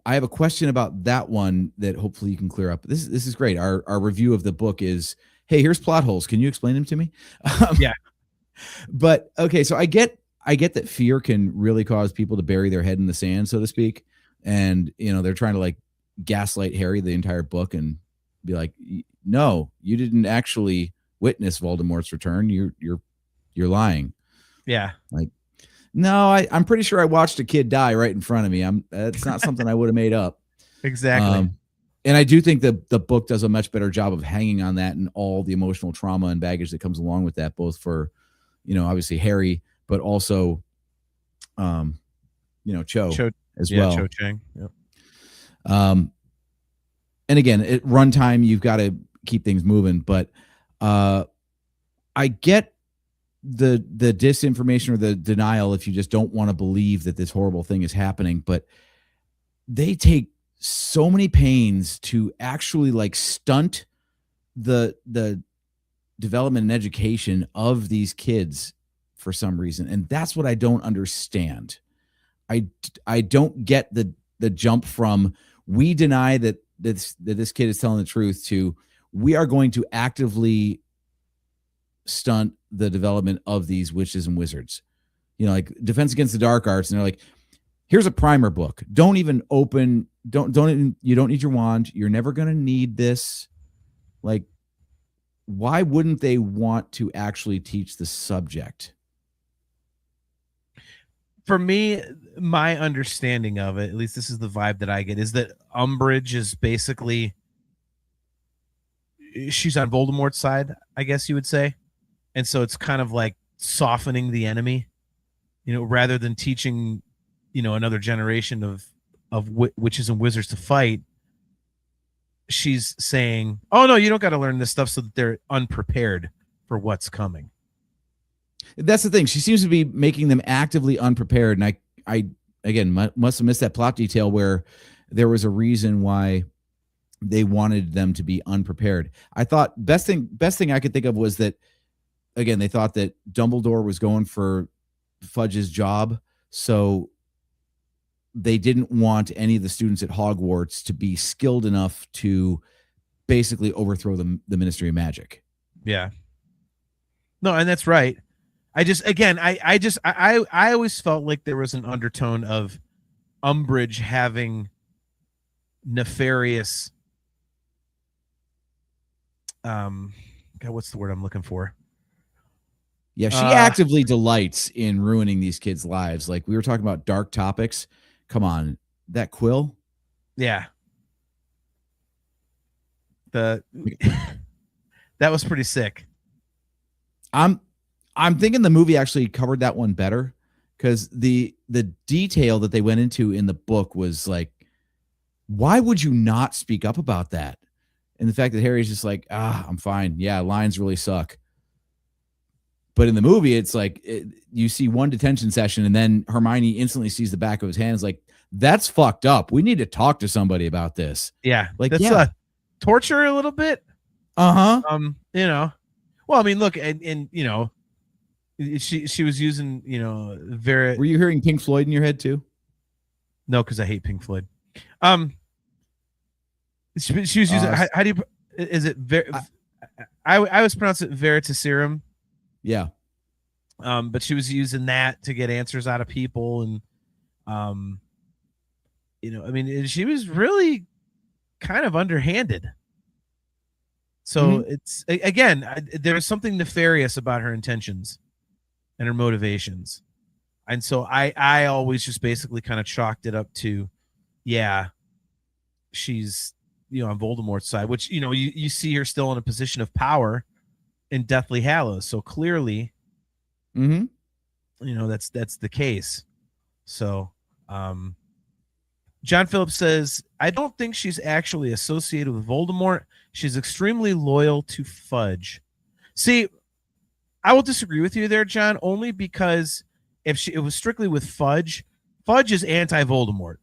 I have a question about that one that hopefully you can clear up. This is great. Our review of the book is, hey, here's plot holes. Can you explain them to me? Yeah. But okay, so I get that fear can really cause people to bury their head in the sand, so to speak. And they're trying to like gaslight Harry the entire book and be like, no, you didn't actually witness Voldemort's return. You're lying. Yeah. Like, no, I'm pretty sure I watched a kid die right in front of me. It's not something I would have made up. Exactly. And I do think the book does a much better job of hanging on that and all the emotional trauma and baggage that comes along with that, both for, obviously Harry, but also, Cho as well. Cho Chang. Yep. And again, at runtime, you've got to keep things moving, but I get the disinformation or the denial if you just don't want to believe that this horrible thing is happening, but they take so many pains to actually like stunt the development and education of these kids for some reason. And that's what I don't understand. I don't get the jump from we deny that this kid is telling the truth to we are going to actively stunt the development of these witches and wizards. Like Defense Against the Dark Arts, and they're like, here's a primer book. Don't even open, you don't need your wand. You're never going to need this. Like, why wouldn't they want to actually teach the subject? For me, my understanding of it, at least this is the vibe that I get, is that Umbridge is basically, she's on Voldemort's side, I guess you would say. And so it's kind of like softening the enemy, rather than teaching, another generation of witches and wizards to fight. She's saying, oh, no, you don't got to learn this stuff so that they're unprepared for what's coming. That's the thing. She seems to be making them actively unprepared. And I again, must have missed that plot detail where there was a reason why they wanted them to be unprepared. I thought best thing I could think of was that, again, they thought that Dumbledore was going for Fudge's job, so they didn't want any of the students at Hogwarts to be skilled enough to basically overthrow the Ministry of Magic. Yeah. No, and that's right. I always felt like there was an undertone of Umbridge having nefarious, God, what's the word I'm looking for? Yeah, she actively delights in ruining these kids' lives. Like we were talking about dark topics. Come on, that quill. Yeah. That was pretty sick. I'm thinking the movie actually covered that one better, because the detail that they went into in the book was like, why would you not speak up about that? And the fact that Harry's just like, I'm fine. Yeah, lines really suck. But in the movie, it's like you see one detention session and then Hermione instantly sees the back of his hand. It's like, that's fucked up. We need to talk to somebody about this. Yeah. Like, that's torture a little bit. Uh-huh. You know, well, I mean, look, and you know, she was using, you know, very. Were you hearing Pink Floyd in your head too? No, because I hate Pink Floyd. She was using. How do you? Is it I always pronounce it Veritaserum. Yeah. But she was using that to get answers out of people, and you know, I mean, she was really kind of underhanded. So it's again, there's something nefarious about her intentions and her motivations. And so I always just basically kind of chalked it up to, yeah, she's, you know, on Voldemort's side, which, you know, you see her still in a position of power in Deathly Hallows. So clearly, you know, that's the case. So, John Phillips says, I don't think she's actually associated with Voldemort. She's extremely loyal to Fudge. See, I will disagree with you there, John, only because if it was strictly with Fudge, Fudge is anti-Voldemort.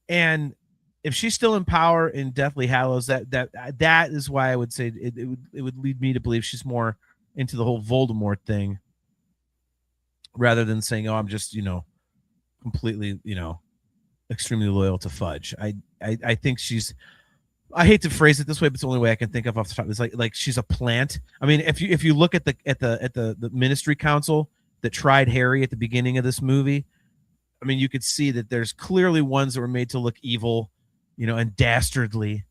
And if she's still in power in Deathly Hallows, that is why I would say it would lead me to believe she's more into the whole Voldemort thing rather than saying, oh, I'm just, you know, completely, you know, extremely loyal to Fudge. I think she's, I hate to phrase it this way, but it's the only way I can think of off the top. It's like she's a plant. I mean, if you look at the Ministry Council that tried Harry at the beginning of this movie, I mean, you could see that there's clearly ones that were made to look evil, you know, and dastardly,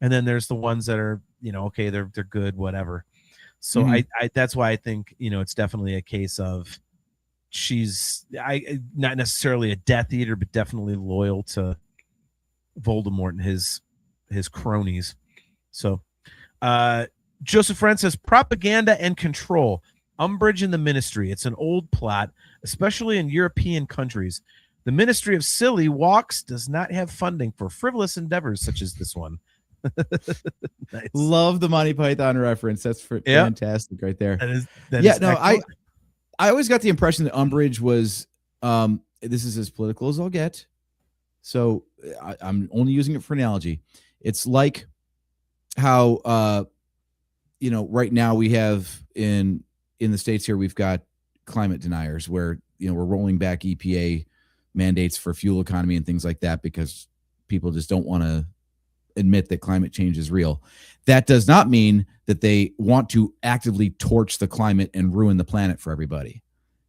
and then there's the ones that are, you know, okay, they're good, whatever. So I that's why I think, you know, it's definitely a case of she's not necessarily a Death Eater, but definitely loyal to Voldemort and his cronies. So Joseph Friend says propaganda and control. Umbridge in the Ministry. It's an old plot, especially in European countries. The Ministry of Silly Walks does not have funding for frivolous endeavors such as this one. Nice. Love the Monty Python reference. That's fantastic right there. That is I always got the impression that Umbridge was this is as political as I'll get. So I'm only using it for analogy. It's like how you know, right now we have in the States here, we've got climate deniers where, you know, we're rolling back EPA mandates for fuel economy and things like that because people just don't want to admit that climate change is real. That does not mean that they want to actively torch the climate and ruin the planet for everybody.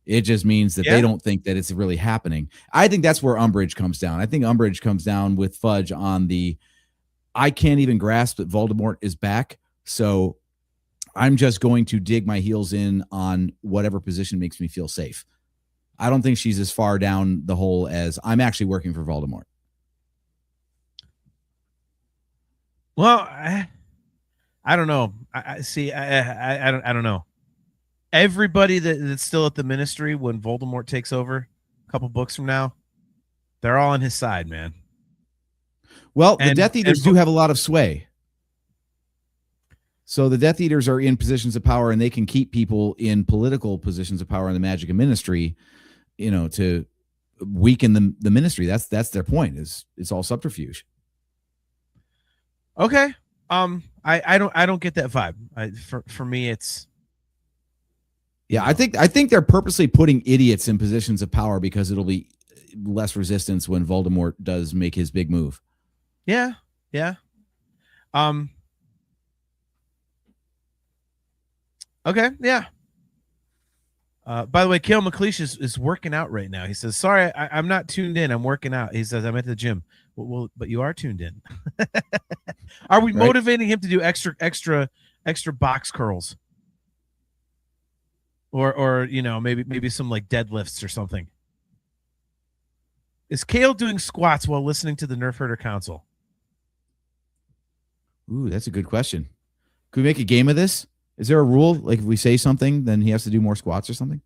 It just means that they don't think that it's really happening. I think that's where Umbridge comes down. I think Umbridge comes down with Fudge on the, I can't even grasp that Voldemort is back. So I'm just going to dig my heels in on whatever position makes me feel safe. I don't think she's as far down the hole as I'm actually working for Voldemort. Well, I don't know. I see. I don't know. Everybody that's still at the Ministry when Voldemort takes over a couple books from now, they're all on his side, man. Well, the Death Eaters do have a lot of sway. So the Death Eaters are in positions of power, and they can keep people in political positions of power in the Magic Ministry, you know, to weaken the Ministry. That's their point. Is it's all subterfuge. Okay. I don't get that vibe. For me, it's. Yeah, I think they're purposely putting idiots in positions of power because it'll be less resistance when Voldemort does make his big move. Yeah. Yeah. Okay. Yeah. By the way, Kale McLeish is working out right now. He says, sorry, I'm not tuned in. I'm working out. He says, I'm at the gym. Well, but you are tuned in. Are we motivating him to do extra box curls? Or you know, maybe some like deadlifts or something. Is Kale doing squats while listening to the Nerfherder Council? Ooh, that's a good question. Could we make a game of this? Is there a rule? Like if we say something, then he has to do more squats or something?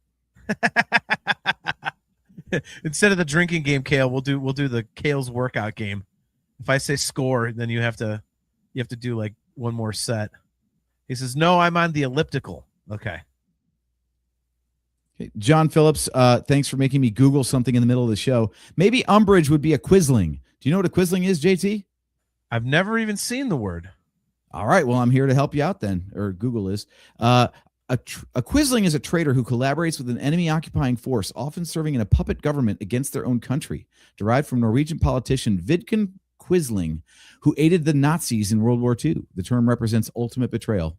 Instead of the drinking game, Kale, we'll do the Kale's workout game. If I say score, then you have to You have to do like one more set. He says, no, I'm on the elliptical. Okay. Okay. John Phillips, thanks for making me Google something in the middle of the show. Maybe Umbridge would be a Quisling. Do you know what a Quisling is, JT? I've never even seen the word. All right. Well, I'm here to help you out then, or Google is. A Quisling is a traitor who collaborates with an enemy occupying force, often serving in a puppet government against their own country, derived from Norwegian politician Vidkun Quisling, who aided the Nazis in World War II. The term represents ultimate betrayal.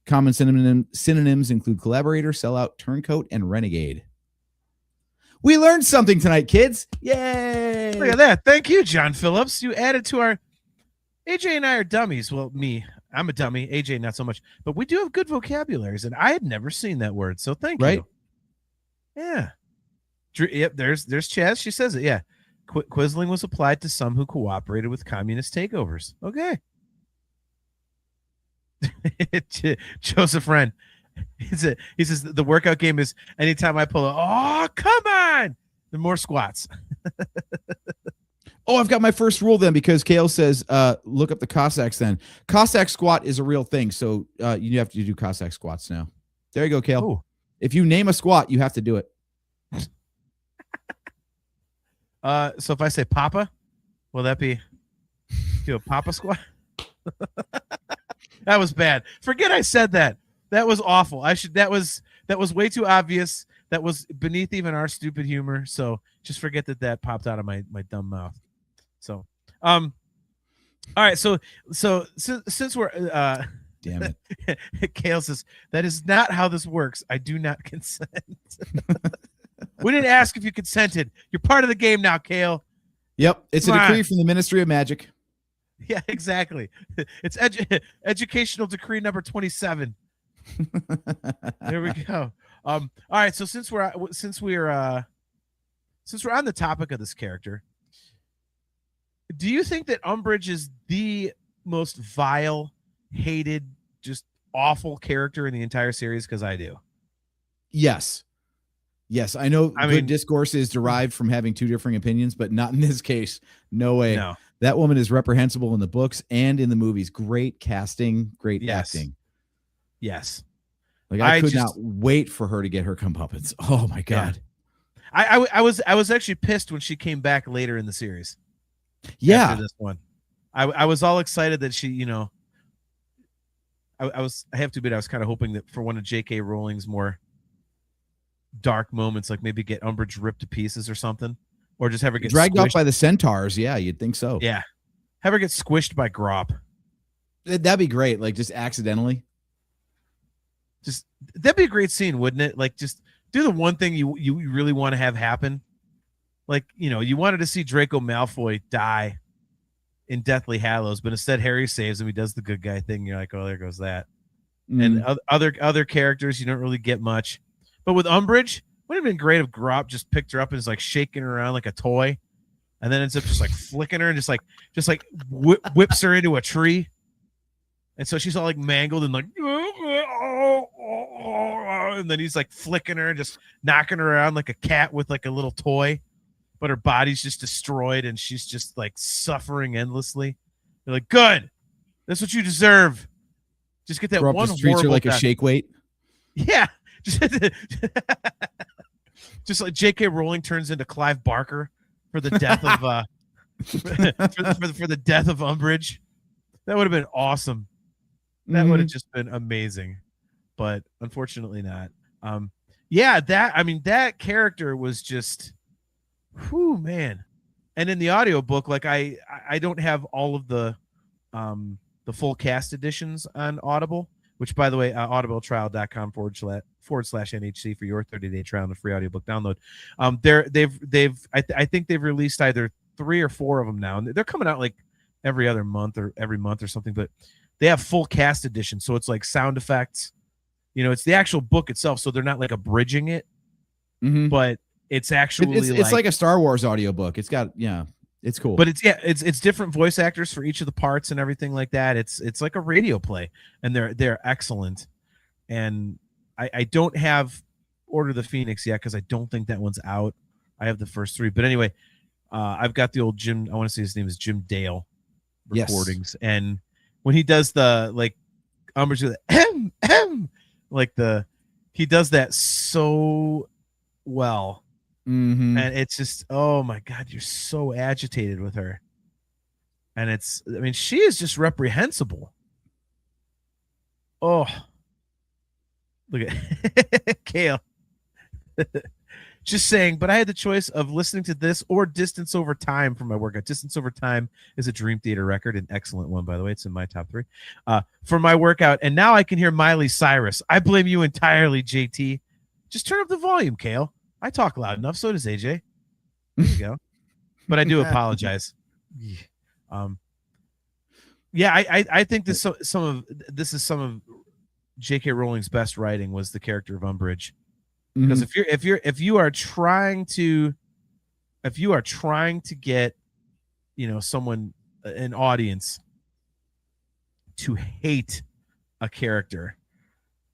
Common synonyms include collaborator, sellout, turncoat, and renegade. We learned something tonight, kids. Yay! Look at that. Thank you, John Phillips. You added to our... AJ and I are dummies. Well, me, I'm a dummy. AJ, not so much. But we do have good vocabularies, and I had never seen that word, so thank you. Yeah. Yep, there's Chaz. She says it, yeah. Quisling was applied to some who cooperated with communist takeovers. Okay. Joseph Wren. He says the workout game is anytime I pull oh, come on. The more squats. Oh, I've got my first rule then, because Kale says, look up the Cossacks then. Cossack squat is a real thing, so you have to do Cossack squats now. There you go, Kale. Ooh. If you name a squat, you have to do it. So if I say Papa, will that be do a Papa squat? That was bad. Forget I said that. That was awful. That was way too obvious. That was beneath even our stupid humor. So just forget that popped out of my dumb mouth. So, all right. So since we're damn it, Kale says that is not how this works. I do not consent. We didn't ask if you consented. You're part of the game now, Kale. Yep, it's a decree from the Ministry of Magic. Yeah, exactly. It's educational decree number 27. There we go. All right. So since we're on the topic of this character, do you think that Umbridge is the most vile, hated, just awful character in the entire series? Because I do. Yes. I know good discourse is derived from having two differing opinions, but not in this case. No way. No. That woman is reprehensible in the books and in the movies. Great casting, great acting. Yes. Like I could not wait for her to get her comeuppance. Oh my God. Yeah. I was actually pissed when she came back later in the series. Yeah. After this one. I was all excited that she, I have to admit, I was kind of hoping that for one of J.K. Rowling's more dark moments, like maybe get Umbridge ripped to pieces or something, or just have her get dragged squished. off by the centaurs. Yeah, you'd think so. Yeah. Have her get squished by Grop. That'd be great. Like just accidentally. That'd be a great scene, wouldn't it? Like just do the one thing you really want to have happen. Like, you wanted to see Draco Malfoy die in Deathly Hallows, but instead Harry saves him. He does the good guy thing. You're like, oh, there goes that. And other characters, you don't really get much. But with Umbridge, would have been great if Grop just picked her up and is like shaking her around like a toy, and then ends up just like flicking her and just like whips her into a tree, and so she's all like mangled and like, and then he's like flicking her and just knocking her around like a cat with like a little toy, but her body's just destroyed and she's just like suffering endlessly. They're like, good, that's what you deserve. Just get that Grop one just treats her like death. a shake weight. Yeah. Just like J.K. Rowling turns into Clive Barker for the death of for the death of Umbridge. That would have been awesome. That would have just been amazing, but unfortunately not. That character was just, whew, man. And in the audiobook, like I don't have all of the full cast editions on Audible, which, by the way, audibletrial.com/NHC for your 30-day trial and a free audiobook download. I think they've released either 3 or 4 of them now, and they're coming out like every other month or every month or something. But they have full cast edition, so it's like sound effects. It's the actual book itself, so they're not like abridging it, but it's actually it's like a Star Wars audiobook. It's got it's cool. But it's different voice actors for each of the parts and everything like that. It's like a radio play, and they're excellent. And I don't have Order of the Phoenix yet because I don't think that one's out. I have the first 3, but anyway, I've got the old Jim. I want to say his name is Jim Dale, Yes. recordings, and when he does the like Umbridge with like he does that so well, Mm-hmm. and it's just, oh my God, you're so agitated with her, and I mean, she is just reprehensible. Oh, look at Kale. Just saying, but I had the choice of listening to this or Distance Over Time for my workout. Distance Over Time is a Dream Theater record, an excellent one, by the way. It's in my top 3 for my workout. And now I can hear Miley Cyrus. I blame you entirely, JT. Just turn up the volume, Kale. I talk loud enough. So does AJ. There you go. But I do apologize. Yeah, I think this is some of J.K. Rowling's best writing was the character of Umbridge. Because if you are trying to get, you know, an audience to hate a character,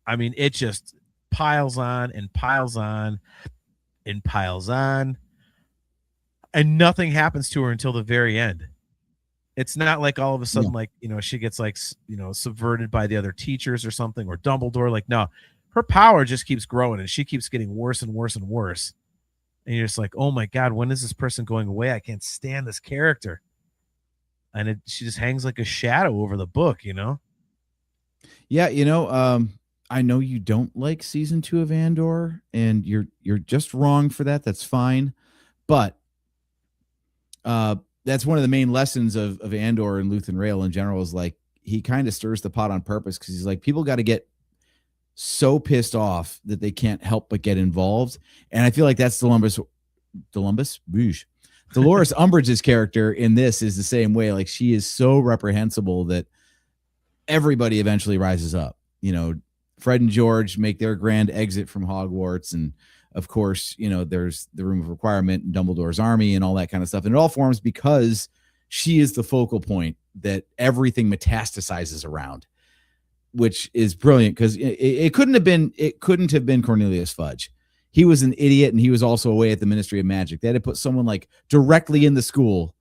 I mean, it just piles on and piles on and piles on, and nothing happens to her until the very end. It's not like all of a sudden, like, you know, she gets like, you know, subverted by the other teachers or something, or Dumbledore. Like, no. Her power just keeps growing, and she keeps getting worse and worse and worse. And you're just like, oh my God, when is this person going away? I can't stand this character. And she just hangs like a shadow over the book, you know? Yeah, you know, I know you don't like season 2 of Andor, and you're just wrong for that. That's fine. But that's one of the main lessons of Andor and Luthen Rail in general, is like, he kind of stirs the pot on purpose, because he's like, people got to get so pissed off that they can't help but get involved. And I feel like that's Dolores Umbridge's character in this is the same way. Like, she is so reprehensible that everybody eventually rises up. You know, Fred and George make their grand exit from Hogwarts, and of course, you know, there's the Room of Requirement and Dumbledore's army and all that kind of stuff. And it all forms because she is the focal point that everything metastasizes around, which is brilliant, because it couldn't have been Cornelius Fudge. He was an idiot, and he was also away at the Ministry of Magic. They had to put someone like directly in the school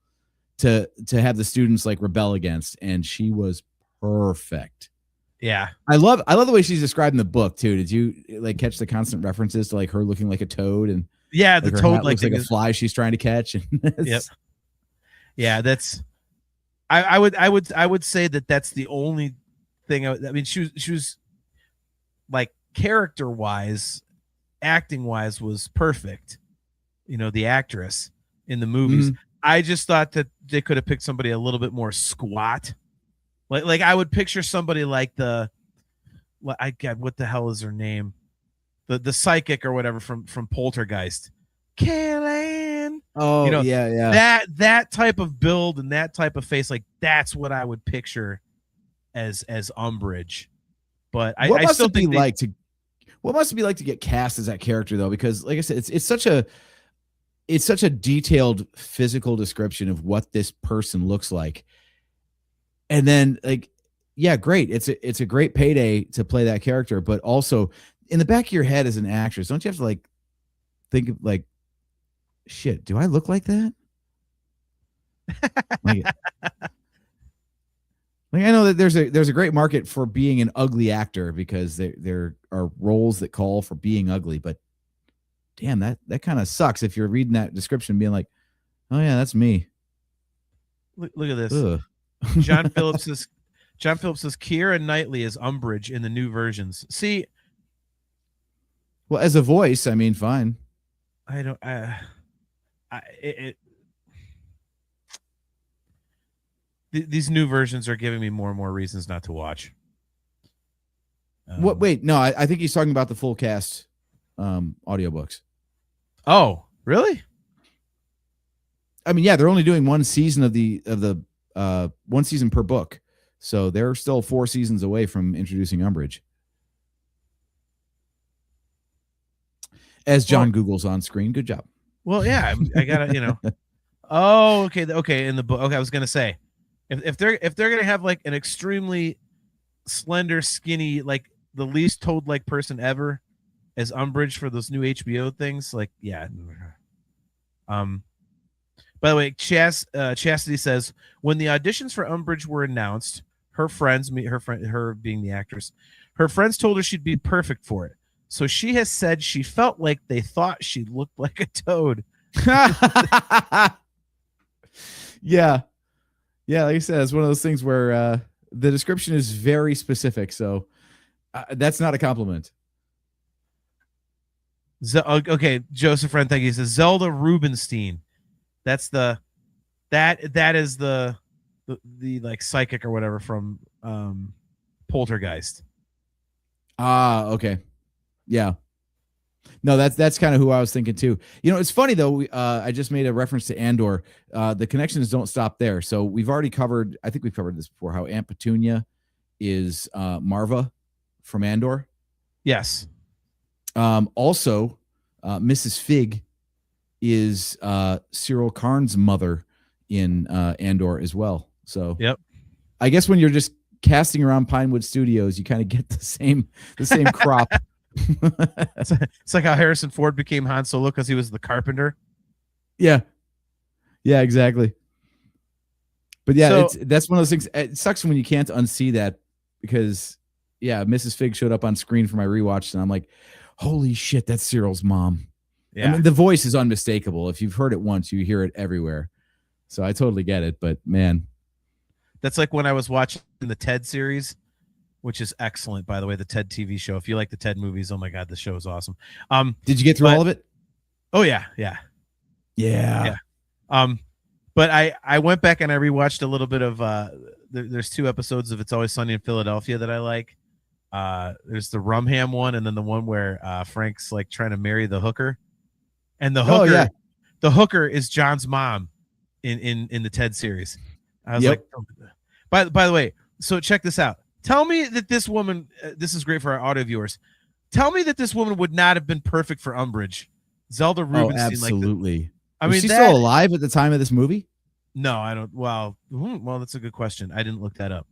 to have the students like rebel against, and she was perfect. Yeah. I love the way she's described in the book too. Did you like catch the constant references to like her looking like a toad, and yeah, the toad looks like a fly she's trying to catch? Yep. Yeah, that's I would say that's the only thing. I mean, she was like, character wise, acting wise, was perfect. You know, the actress in the movies. I just thought that they could have picked somebody a little bit more squat. Like I would picture somebody like what the hell is her name? The psychic or whatever from Poltergeist. Kaylin. Oh, you know, yeah. That type of build and that type of face, like, that's what I would picture as Umbridge. But what I must still it think be like to get cast as that character, though? Because like I said, it's such a detailed physical description of what this person looks like. And then, like, yeah, great. It's a great payday to play that character, but also in the back of your head as an actress, don't you have to like think of like, shit, do I look like that? like I know that there's a great market for being an ugly actor, because there are roles that call for being ugly, but damn, that kind of sucks if you're reading that description and being like, oh yeah, that's me. Look at this. Ugh. John Phillips says Keira Knightley is Umbridge in the new versions. See, well, as a voice, I mean, fine. I don't. These new versions are giving me more and more reasons not to watch. What? Wait, no, I think he's talking about the full cast audiobooks. Oh, really? I mean, yeah, they're only doing one season of the one season per book, so they're still 4 seasons away from introducing Umbridge. As John Google's on screen, good job. Well, yeah, I gotta, you know. Oh, okay. In the book, okay, I was gonna say, if they're gonna have like an extremely slender, skinny, like the least toad-like person ever as Umbridge for those new HBO things, like, yeah. By the way, Chastity says when the auditions for Umbridge were announced, her friends, her being the actress, her friends told her she'd be perfect for it. So she has said she felt like they thought she looked like a toad. Yeah. Yeah, like I said, it's one of those things where the description is very specific. So that's not a compliment. Okay, Joseph Friend, thank you. He says Zelda Rubinstein. That's that is the like psychic or whatever from Poltergeist. Okay. Yeah. No, that's kind of who I was thinking too. You know, it's funny though. I just made a reference to Andor. The connections don't stop there. So we've already covered. I think we've covered this before. How Aunt Petunia is Marva from Andor. Yes. Also, Mrs. Fig is Cyril Karn's mother in Andor as well. So yep. I guess when you're just casting around Pinewood Studios, you kind of get the same crop. It's like how Harrison Ford became Han Solo because he was the carpenter. Yeah, exactly. But yeah, that's one of those things. It sucks when you can't unsee that because Mrs. Fig showed up on screen for my rewatch, and I'm like, holy shit, that's Cyril's mom. Yeah. I mean, the voice is unmistakable. If you've heard it once, you hear it everywhere. So I totally get it. But man, that's like when I was watching the Ted series, which is excellent, by the way, the Ted TV show. If you like the Ted movies, oh my God, the show is awesome. Did you get through all of it? Oh yeah. But I went back and I rewatched a little bit of there's 2 episodes of It's Always Sunny in Philadelphia that I like. There's the Rumham one, and then the one where Frank's like trying to marry the hooker, and the hooker is John's mom in the Ted series. I was like, by the way, so check this out. Tell me that this woman, this is great for our audio viewers. Tell me that this woman would not have been perfect for Umbridge. Zelda Rubinstein. Oh, absolutely. Was she still alive at the time of this movie? No, I don't. Well, that's a good question. I didn't look that up.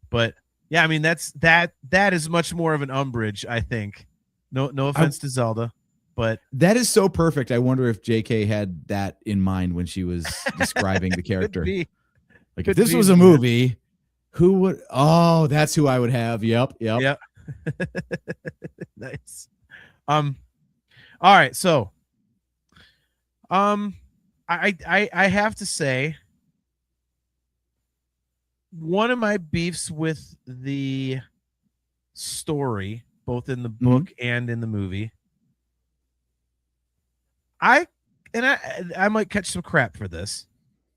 But yeah, I mean, that is much more of an Umbridge, I think. No offense to Zelda, but that is so perfect. I wonder if JK had that in mind when she was describing the character. Like if this was a movie, who would? Oh, that's who I would have. Yep. Nice. All right, so I have to say one of my beefs with the story, both in the book and in the movie, I might catch some crap for this,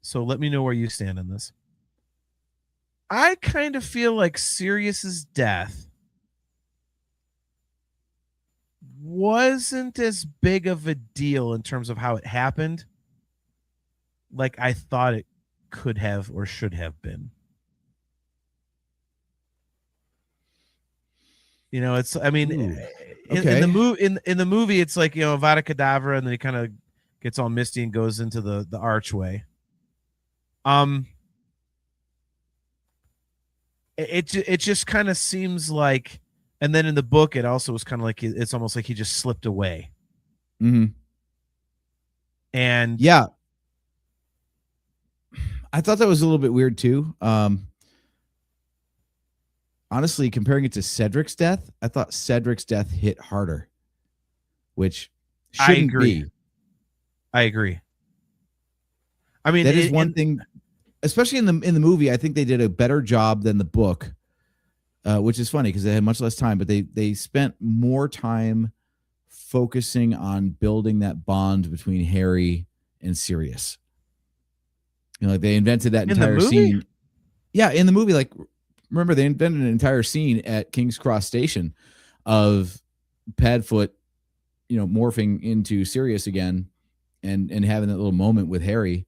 so let me know where you stand on this. I kind of feel like Sirius's death wasn't as big of a deal in terms of how it happened, like I thought it could have or should have been. You know, it's, I mean, in the movie, it's like, you know, Avada Kedavra, and then he kind of gets all misty and goes into the archway. It just kind of seems like, and then in the book, it also was kind of like, it's almost like he just slipped away. Mm-hmm. And yeah, I thought that was a little bit weird too. Honestly, comparing it to Cedric's death, I thought Cedric's death hit harder, which shouldn't be. I agree. I mean, that is one thing, especially in the movie. I think they did a better job than the book, which is funny because they had much less time, but they spent more time focusing on building that bond between Harry and Sirius. You know, like they invented that entire scene. Yeah, in the movie, like remember they invented an entire scene at King's Cross Station of Padfoot, you know, morphing into Sirius again and having that little moment with Harry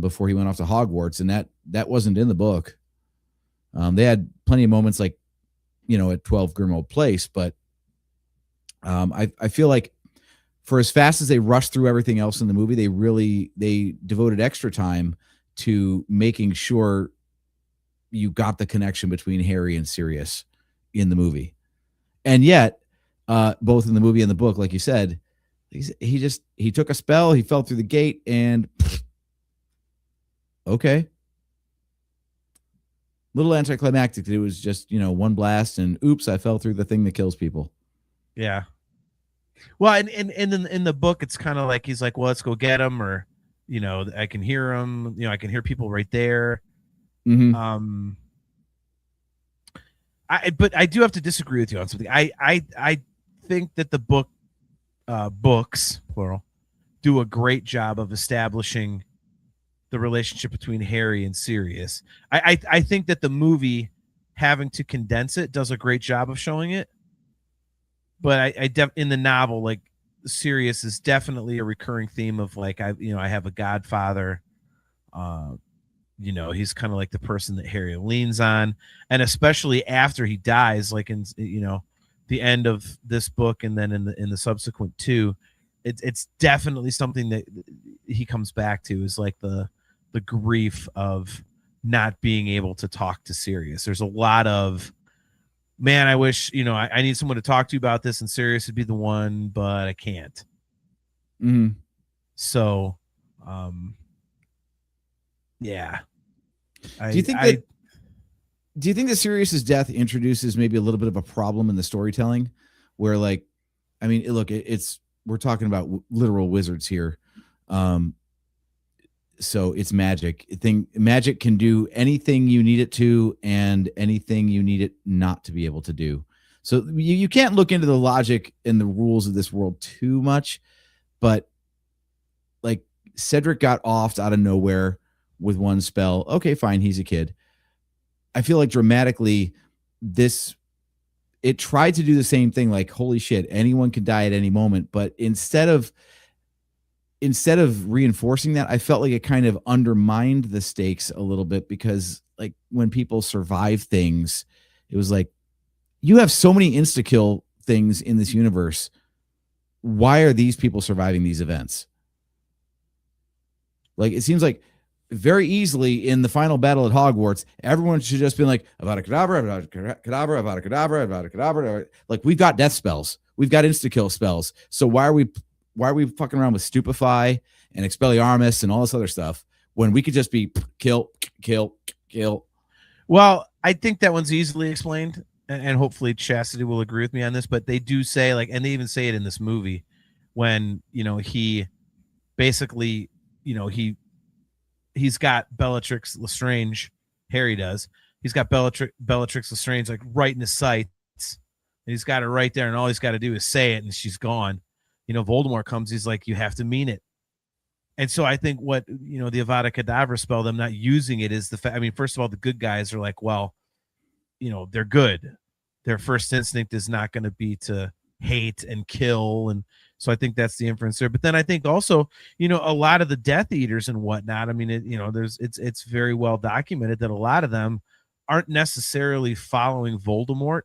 before he went off to Hogwarts, and that wasn't in the book. They had plenty of moments like, you know, at 12 Grimmauld Place, but I feel like for as fast as they rushed through everything else in the movie, they devoted extra time to making sure you got the connection between Harry and Sirius in the movie. And yet, both in the movie and the book, like you said, he took a spell, he fell through the gate, and okay. Little anticlimactic. It was just, one blast and oops, I fell through the thing that kills people. Yeah. Well, and in the book, it's kind of like he's like, well, let's go get him, or I can hear him. I can hear people right there. Mm-hmm. But I do have to disagree with you on something. I think that the books plural do a great job of establishing the relationship between Harry and Sirius. I think that the movie, having to condense it, does a great job of showing it. But in the novel, like, Sirius is definitely a recurring theme of like, I have a godfather. He's kind of like the person that Harry leans on, and especially after he dies, like in the end of this book, and then in the subsequent two, it's definitely something that he comes back to, is like the grief of not being able to talk to Sirius. There's a lot of, man, I wish, I need someone to talk to about this, and Sirius would be the one, but I can't. Mm-hmm. So, yeah. Do you think that Sirius's death introduces maybe a little bit of a problem in the storytelling, where, like, I mean, look, we're talking about literal wizards here. So it's magic. Magic can do anything you need it to, and anything you need it not to be able to do. So you can't look into the logic and the rules of this world too much, but like, Cedric got offed out of nowhere with one spell. Okay, fine. He's a kid. I feel like dramatically it tried to do the same thing. Like, holy shit, anyone could die at any moment. But instead of reinforcing that, I felt like it kind of undermined the stakes a little bit, because like, when people survive things, it was like, you have so many insta-kill things in this universe. Why are these people surviving these events? Like, it seems like very easily in the final battle at Hogwarts, everyone should just be like, Avada Kedavra, Avada Kedavra, Avada Kedavra, Avada Kedavra. Like, we've got death spells. We've got insta-kill spells. So why are we fucking around with Stupefy and Expelliarmus and all this other stuff when we could just be kill? Well, I think that one's easily explained, and hopefully Chastity will agree with me on this, but they do say, like, and they even say it in this movie, when, he basically, he's got Bellatrix Lestrange, Harry does. He's got Bellatrix Lestrange, like, right in his sights. And he's got her right there, and all he's got to do is say it, and she's gone. Voldemort comes, he's like, you have to mean it. And so I think what, the Avada Kedavra spell, them not using it, is the fact, I mean, first of all, the good guys are like, well, they're good. Their first instinct is not going to be to hate and kill. And so I think that's the inference there. But then I think also, a lot of the Death Eaters and whatnot, I mean, it's very well documented that a lot of them aren't necessarily following Voldemort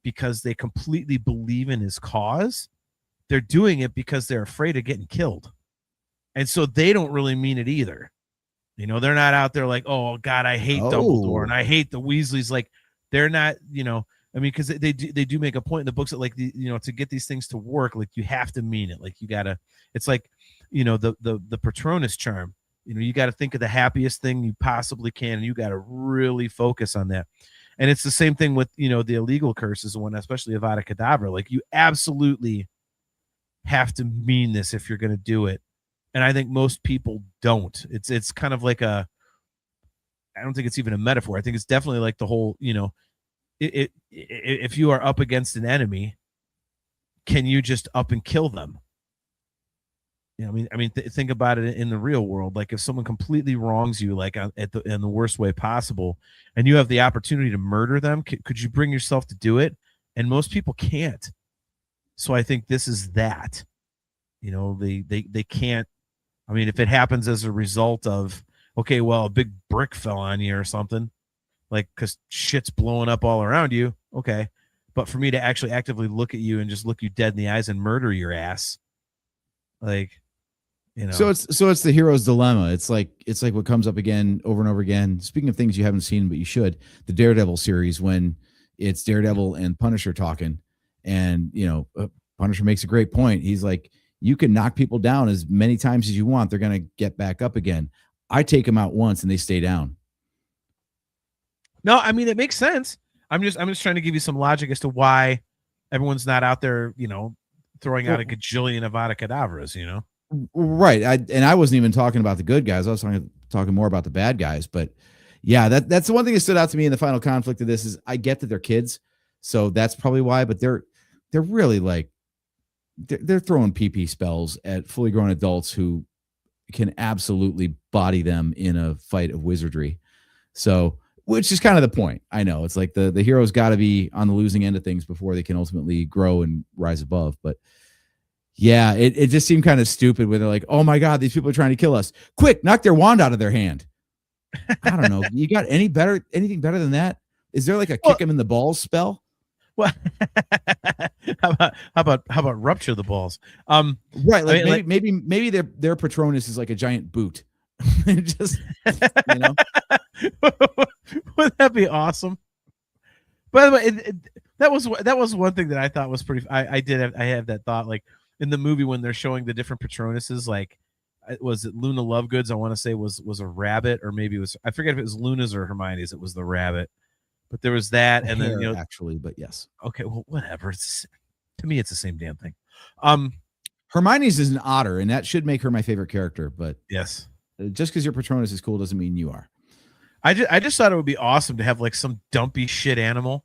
because they completely believe in his cause. They're doing it because they're afraid of getting killed. And so they don't really mean it either. They're not out there like, oh God, I hate Dumbledore and I hate the Weasleys. Like, they're not, I mean, because they do make a point in the books that, like, to get these things to work, like, you have to mean it. Like, you gotta, it's like, the Patronus charm, you got to think of the happiest thing you possibly can, and you got to really focus on that. And it's the same thing with, the illegal curses and whatnot, especially Avada Kedavra. Like, you absolutely have to mean this if you're going to do it. And I think most people don't. It's kind of like I don't think it's even a metaphor. I think it's definitely like the whole, if you are up against an enemy, can you just up and kill them? Think about it in the real world. Like, if someone completely wrongs you, like, in the worst way possible, and you have the opportunity to murder them, could you bring yourself to do it? And most people can't. So I think this is that, they can't. I mean, if it happens as a result of, okay, well, a big brick fell on you or something, like, because shit's blowing up all around you, okay. But for me to actually actively look at you and just look you dead in the eyes and murder your ass, like, So it's the hero's dilemma. It's like what comes up again over and over again. Speaking of things you haven't seen, but you should, the Daredevil series, when it's Daredevil and Punisher talking, and Punisher makes a great point. He's like, you can knock people down as many times as you want, they're going to get back up again. I take them out once and they stay down. No, I mean, it makes sense. I'm just trying to give you some logic as to why everyone's not out there, throwing out a gajillion Avada Kedavras, Right. I wasn't even talking about the good guys. I was talking more about the bad guys. But yeah, that's the one thing that stood out to me in the final conflict of this is I get that they're kids, so that's probably why. But they're really like they're throwing PP spells at fully grown adults who can absolutely body them in a fight of wizardry. So, which is kind of the point. I know it's like the hero's got to be on the losing end of things before they can ultimately grow and rise above. But yeah, it just seemed kind of stupid when they're like, oh my God, these people are trying to kill us. Quick, knock their wand out of their hand. I don't know. You got anything better than that? Is there like a kick him in the balls spell? Well, how about rupture the balls? Right. Like, maybe their Patronus is like a giant boot. Just, Wouldn't that be awesome? By the way, that was one thing that I thought was pretty. I have that thought, like in the movie when they're showing the different Patronuses, like was it Luna Lovegoods? I want to say was a rabbit, or maybe it was, I forget if it was Luna's or Hermione's. It was the rabbit, but there was that, and then actually, but yes, okay, well, whatever. To me, it's the same damn thing. Hermione's is an otter, and that should make her my favorite character. But yes, just because your Patronus is cool doesn't mean you are. I just thought it would be awesome to have like some dumpy shit animal,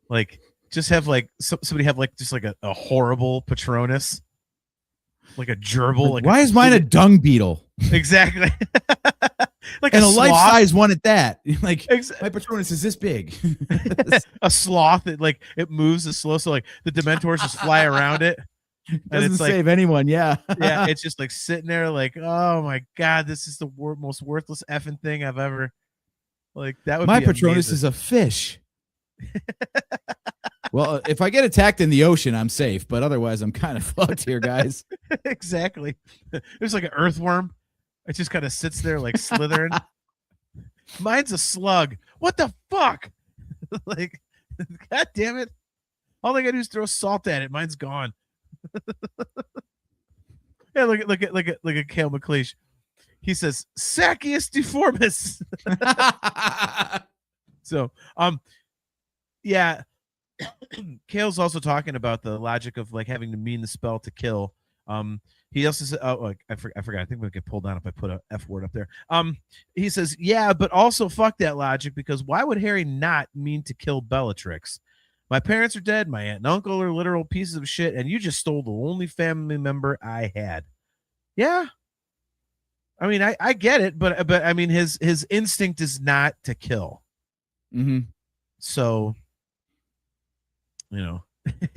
like just have like somebody have like just like a horrible Patronus, like a gerbil. Like why is mine a dung beetle? Exactly. Like and a life-size one at that. Like my Patronus is this big. A sloth that like it moves as slow, so like the Dementors just fly around it. Doesn't save anyone. Yeah. Yeah, it's just like sitting there like, oh my God, this is the most worthless effing thing I've ever. Like that would my be Patronus amazing. is a fish. Well, if I get attacked in the ocean, I'm safe, but otherwise I'm kind of fucked here, guys. Exactly. There's like an earthworm. It just kind of sits there like slithering. Mine's a slug. What the fuck? Like, God damn it. All they gotta do is throw salt at it. Mine's gone. Yeah, look at Cale McLeish. He says Saccius deformis. So, yeah. Kale's also talking about the logic of like having to mean the spell to kill. He also said, "Oh, I forgot. I think we get pulled down if I put a F word up there." He says, "Yeah, but also fuck that logic, because why would Harry not mean to kill Bellatrix? My parents are dead. My aunt and uncle are literal pieces of shit, and you just stole the only family member I had." Yeah, I mean, I get it, but I mean, his instinct is not to kill. Mm-hmm. So,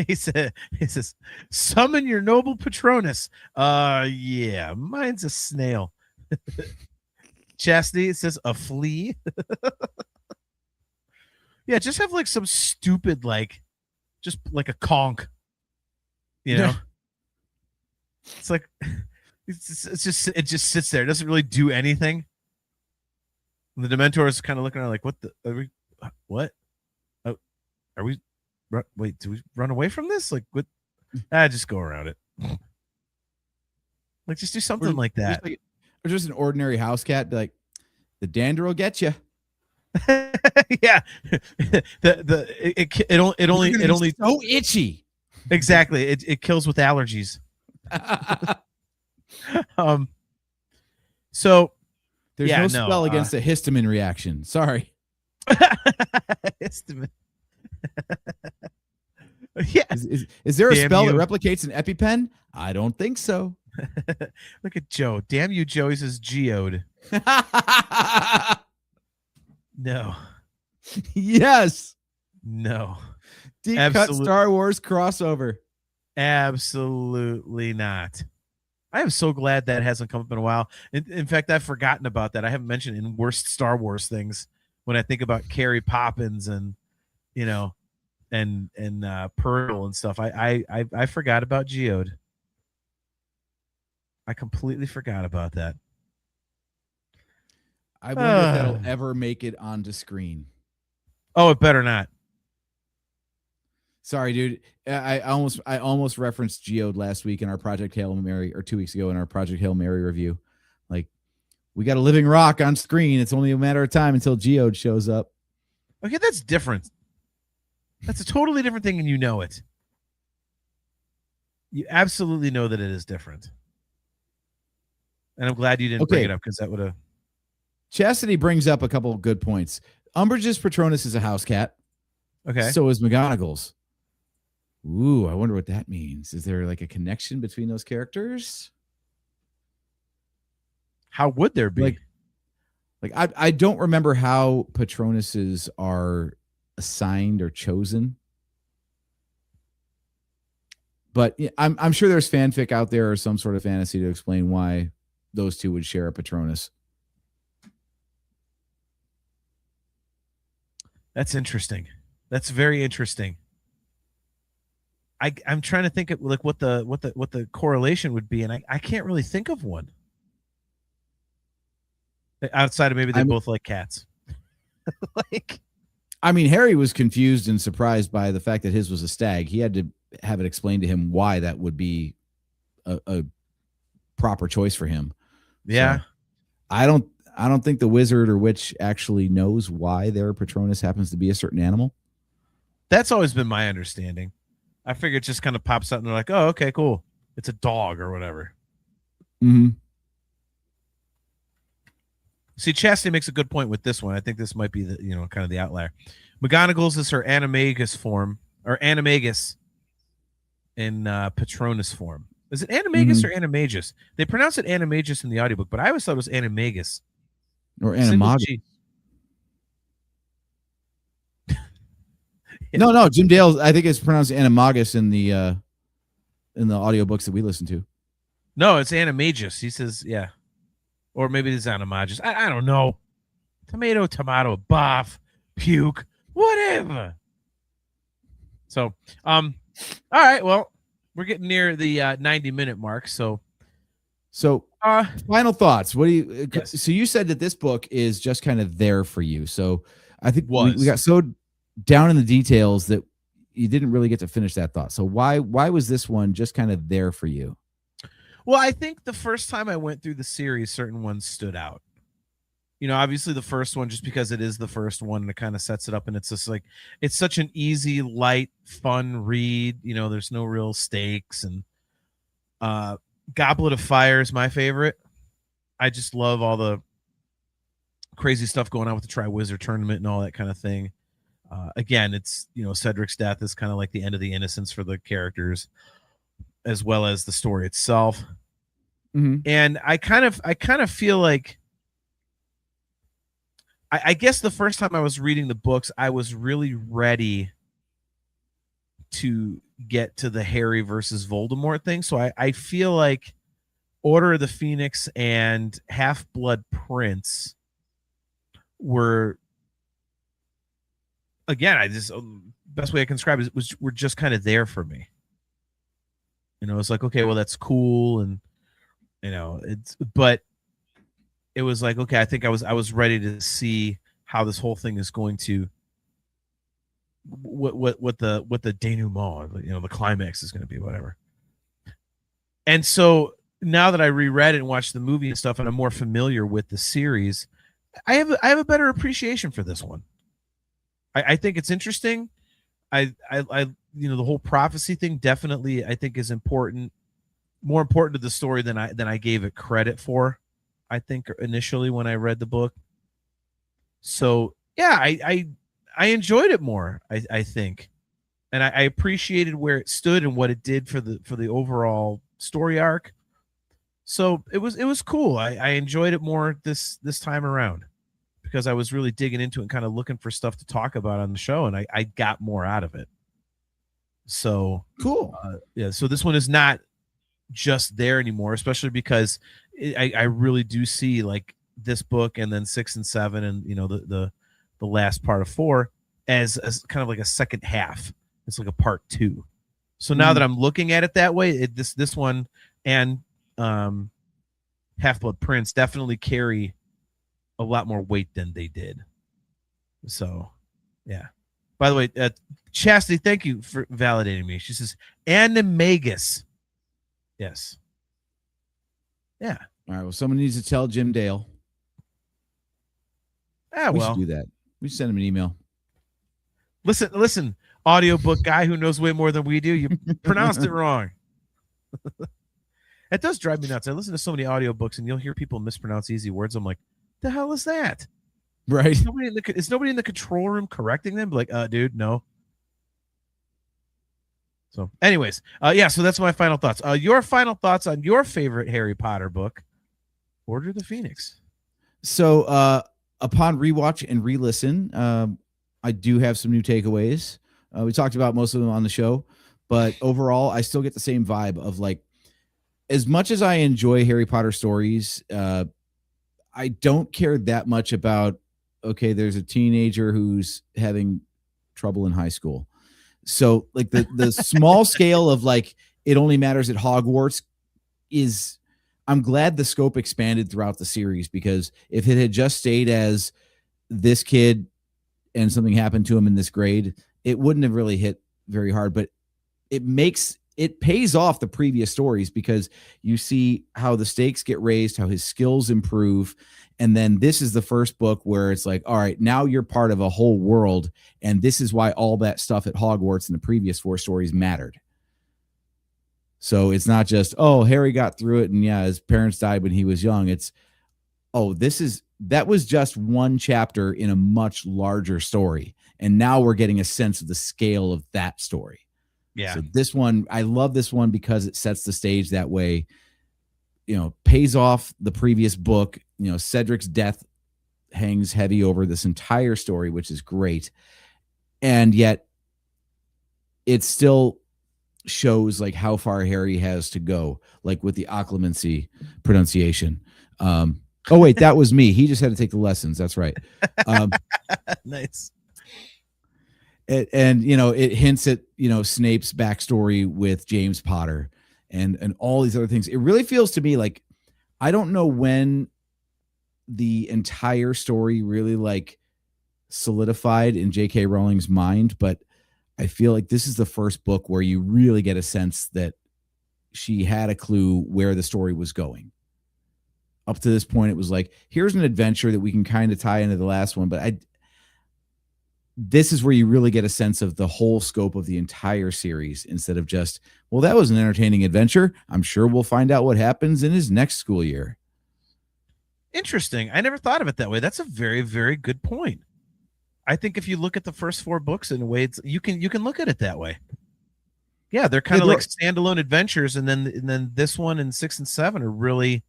he says, summon your noble Patronus. Yeah, mine's a snail. Chastity, it says a flea. Yeah, just have like some stupid, like, just like a conch. It's like it just sits there. It doesn't really do anything. And the Dementor is kind of looking around like, what? Oh, are we? Wait, do we run away from this? Like, what? Just go around it. Like, just do something like that. Or just an ordinary house cat. Be like, the dander will get you. Yeah. It only so itchy. Exactly. It kills with allergies. So there's no spell against a histamine reaction. Sorry. Histamine. Yeah. Is there a spell that replicates an EpiPen? I don't think so. Look at Joe. Damn you, Joe. He says geode. No. Yes. No. Deep cut Star Wars crossover. Absolutely not. I am so glad that hasn't come up in a while. In fact, I've forgotten about that. I haven't mentioned in worst Star Wars things when I think about Carrie Poppins and and Pearl and stuff. I forgot about Geode. I completely forgot about that. I wonder if that'll ever make it onto screen. Oh, it better not. Sorry, dude. I almost referenced Geode last week in our Project Hail Mary, or 2 weeks ago in our Project Hail Mary review. Like, We got a living rock on screen. It's only a matter of time until Geode shows up. Okay, that's different. That's a totally different thing, and you know it. You absolutely know that it is different. And I'm glad you didn't bring it up, because that would have... Chastity brings up a couple of good points. Umbridge's Patronus is a house cat. Okay. So is McGonagall's. Ooh, I wonder what that means. Is there like a connection between those characters? How would there be? Like I don't remember how Patronuses are assigned or chosen. But I'm sure there's fanfic out there or some sort of fantasy to explain why those two would share a Patronus. That's interesting. That's very interesting. I'm trying to think of like what the correlation would be, and I can't really think of one. Outside of maybe they both like cats. Like, I mean, Harry was confused and surprised by the fact that his was a stag. He had to have it explained to him why that would be a proper choice for him. Yeah. So, I don't think the wizard or witch actually knows why their Patronus happens to be a certain animal. That's always been my understanding. I figure it just kind of pops up and they're like, oh, okay, cool. It's a dog or whatever. Mm-hmm. See, Chastity makes a good point with this one. I think this might be the, kind of the outlier. McGonagall's is her animagus form, or animagus in Patronus form. Is it animagus or animagus? They pronounce it animagus in the audiobook, but I always thought it was animagus. Or animagus. No, Jim Dale, I think it's pronounced animagus in the audiobooks that we listen to. No, it's animagus. He says, yeah. Or maybe it's animagus. I don't know. Tomato, boff, puke, whatever. So, all right, well, we're getting near the 90-minute mark, so final thoughts. What do you yes. So you said that this book is just kind of there for you. So I think we got so down in the details that you didn't really get to finish that thought. So why was this one just kind of there for you? Well, I think the first time I went through the series, certain ones stood out. Obviously the first one, just because it is the first one, and it kind of sets it up, and it's just like, it's such an easy, light, fun read. There's no real stakes, and Goblet of Fire is my favorite. I just love all the crazy stuff going on with the Triwizard Tournament and all that kind of thing. Again, it's, Cedric's death is kind of like the end of the innocence for the characters, as well as the story itself. Mm-hmm. And I kind of feel like, I guess the first time I was reading the books, I was really ready to get to the Harry versus Voldemort thing. So I feel like Order of the Phoenix and Half-Blood Prince were, again, best way I can describe it were just kind of there for me. It's like, okay, well, that's cool, and but it was like, okay, I think I was ready to see how this whole thing is going to, what the denouement, the climax is going to be, whatever. And so now that I reread it and watched the movie and stuff, and I'm more familiar with the series, I have a better appreciation for this one. I think it's interesting. I the whole prophecy thing definitely, I think, is important, more important to the story than I gave it credit for, I think, initially when I read the book. So yeah, I enjoyed it more, I think, and I appreciated where it stood and what it did for the overall story arc. So it was cool. I enjoyed it more this time around, because I was really digging into it and kind of looking for stuff to talk about on the show, and I got more out of it. So cool. Yeah. So this one is not just there anymore, especially because I really do see like this book and then 6 and 7 and the last part of 4 as kind of like a second half. It's like a part 2. So now that I'm looking at it that way, this one and Half-Blood Prince definitely carry a lot more weight than they did. So yeah. By the way, Chastity, thank you for validating me. She says animagus. Yes. Yeah. All right. Well, someone needs to tell Jim Dale. We should do that. We should send him an email. Listen, audiobook guy who knows way more than we do. You pronounced it wrong. It does drive me nuts. I listen to so many audiobooks and you'll hear people mispronounce easy words. I'm like, the hell is that? Right. Is nobody in the control room correcting them? Like, dude, no. So anyways, so that's my final thoughts. Your final thoughts on your favorite Harry Potter book, Order of the Phoenix. So upon rewatch and re-listen, I do have some new takeaways. We talked about most of them on the show, but overall, I still get the same vibe of like, as much as I enjoy Harry Potter stories, I don't care that much about, okay, there's a teenager who's having trouble in high school. So like the small scale of like, it only matters at Hogwarts is, I'm glad the scope expanded throughout the series, because if it had just stayed as this kid and something happened to him in this grade, it wouldn't have really hit very hard, but it pays off the previous stories, because you see how the stakes get raised, how his skills improve. And then this is the first book where it's like, all right, now you're part of a whole world. And this is why all that stuff at Hogwarts in the previous 4 stories mattered. So it's not just, oh, Harry got through it and yeah, his parents died when he was young. It's, oh, that was just one chapter in a much larger story. And now we're getting a sense of the scale of that story. Yeah. So this one, I love this one because it sets the stage that way, pays off the previous book. Cedric's death hangs heavy over this entire story, which is great. And yet it still shows like how far Harry has to go, like with the occlumency pronunciation. Oh wait, that was me. He just had to take the lessons. That's right. Nice. And it hints at Snape's backstory with James Potter and all these other things. It really feels to me like, I don't know when the entire story really like solidified in J.K. Rowling's mind, but I feel like this is the first book where you really get a sense that she had a clue where the story was going. Up to this point, it was like, here's an adventure that we can kind of tie into the last one, but this is where you really get a sense of the whole scope of the entire series, instead of just, well, that was an entertaining adventure. I'm sure we'll find out what happens in his next school year. Interesting. I never thought of it that way. That's a very, very good point. I think if you look at the first 4 books in a way, you can look at it that way. Yeah, they're kind of like standalone adventures, and then this one and 6 and 7 are really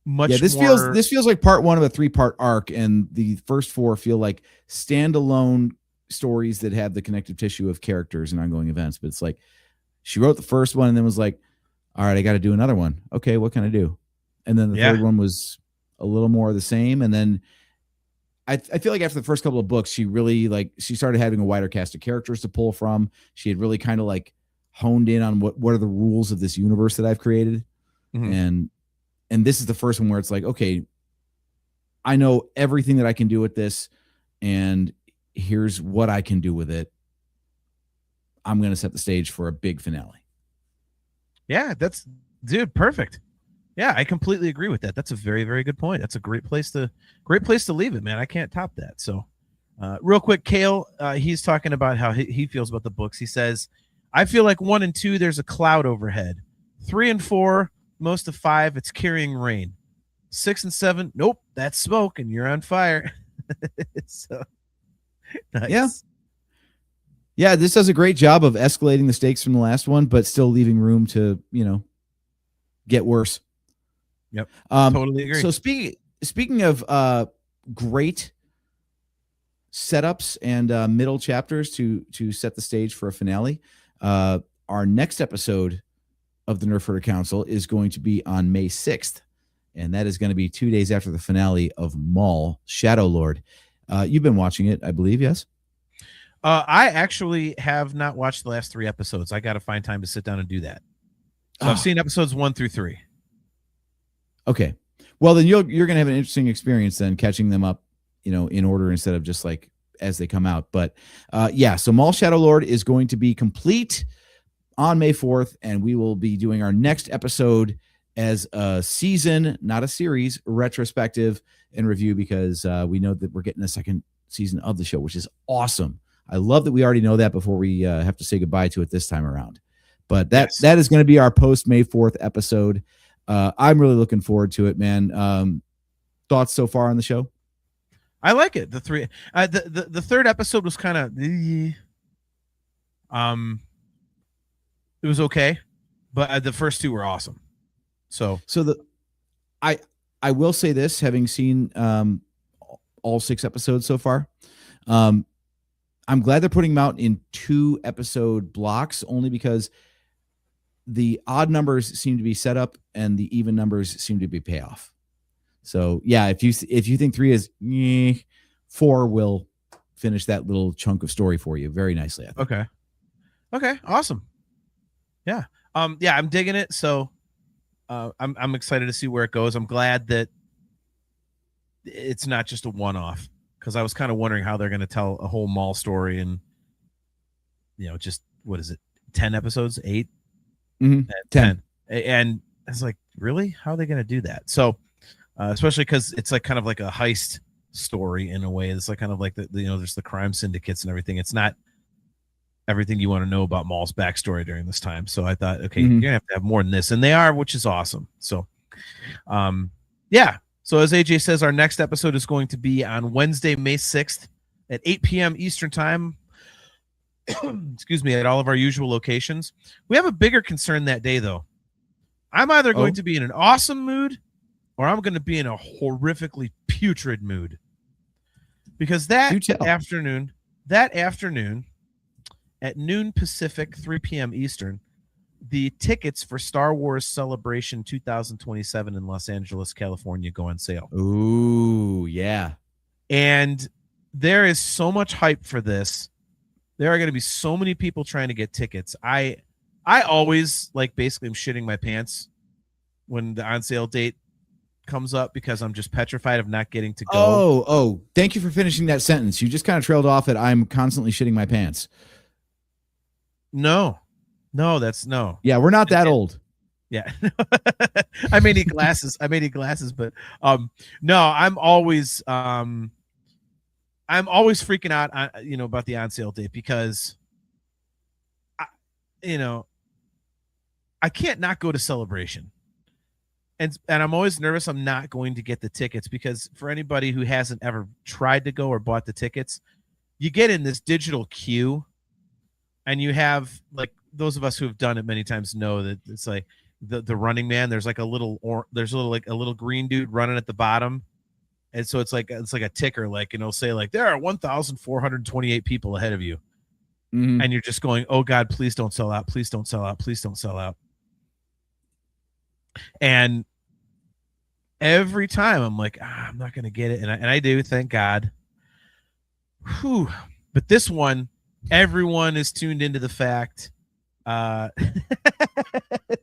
much. Yeah, this feels like part 1 of a 3-part arc, and the first 4 feel like standalone stories that have the connective tissue of characters and ongoing events. But it's like she wrote the first one and then was like, all right, I got to do another one. Okay, what can I do? And then the third one was a little more of the same. And then I feel like after the first couple of books, she really she started having a wider cast of characters to pull from. She had really kind of like honed in on what are the rules of this universe that I've created. Mm-hmm. And this is the first one where it's like, okay, I know everything that I can do with this, and here's what I can do with it. I'm going to set the stage for a big finale. Yeah, dude, perfect. Yeah, I completely agree with that. That's a very, very good point. That's a great place to leave it, man. I can't top that. So real quick, Kale, he's talking about how he feels about the books. He says, I feel like 1 and 2, there's a cloud overhead. 3 and 4, most of 5, it's carrying rain. 6 and 7, nope, that's smoke and you're on fire. So nice. Yeah, this does a great job of escalating the stakes from the last one, but still leaving room to, get worse. Yep. Totally agree. So speaking of great setups and middle chapters to set the stage for a finale, our next episode of the Nerfherder Council is going to be on May 6th, and that is going to be 2 days after the finale of Maul Shadow Lord. You've been watching it, I believe, yes? I actually have not watched the last 3 episodes. I got to find time to sit down and do that. So I've seen episodes 1 through 3. Okay. Well, then you're going to have an interesting experience then, catching them up, in order instead of just like as they come out. But so Maul Shadow Lord is going to be complete on May 4th, and we will be doing our next episode as a season, not a series, retrospective and review, because we know that we're getting a second season of the show, which is awesome. I love that we already know that before we have to say goodbye to it this time around. But that is going to be our post May 4th episode. I'm really looking forward to it, man. Thoughts so far on the show? I like it. The third episode was kind of it was okay, but the first two were awesome. So I will say this, having seen all 6 episodes so far, I'm glad they're putting them out in 2 episode blocks, only because the odd numbers seem to be set up and the even numbers seem to be payoff. So yeah, if you think 3 is 4 will finish that little chunk of story for you very nicely. I think. Okay. Awesome. Yeah. Yeah, I'm digging it. So I'm excited to see where it goes. I'm glad that it's not just a one-off, because I was kind of wondering how they're going to tell a whole mall story and, just, what is it? 10 episodes, 8, 10. And I was like, really? How are they going to do that? So, especially because it's like kind of like a heist story in a way. It's like kind of like there's the crime syndicates and everything. It's not everything you want to know about Maul's backstory during this time. So I thought, okay, you're gonna have to have more than this, and they are, which is awesome. So, yeah. So as AJ says, our next episode is going to be on Wednesday, May 6th at 8 p.m. Eastern time. Excuse me, at all of our usual locations. We have a bigger concern that day, though. I'm either going to be in an awesome mood, or I'm going to be in a horrifically putrid mood, because that afternoon at noon Pacific, 3 p.m. Eastern, the tickets for Star Wars Celebration 2027 in Los Angeles, California go on sale. Ooh, yeah. And there is so much hype for this. There are going to be so many people trying to get tickets. I always, basically I'm shitting my pants when the on sale date comes up, because I'm just petrified of not getting to go. Oh, thank you for finishing that sentence. You just kind of trailed off at I'm constantly shitting my pants. No, that's no. Yeah, we're not that old. Yeah. I may need glasses, but no, I'm always freaking out about the on sale date, because I can't not go to Celebration. And I'm always nervous I'm not going to get the tickets, because for anybody who hasn't ever tried to go or bought the tickets, you get in this digital queue, and you have, those of us who have done it many times know that it's like the Running Man. There's a little green dude running at the bottom, and so it's like a ticker, say there are 1,428 people ahead of you, and you're just going, oh God, please don't sell out, please don't sell out, please don't sell out. And every time I'm like, I'm not going to get it. And I do, thank God. Whew. But this one, everyone is tuned into the fact.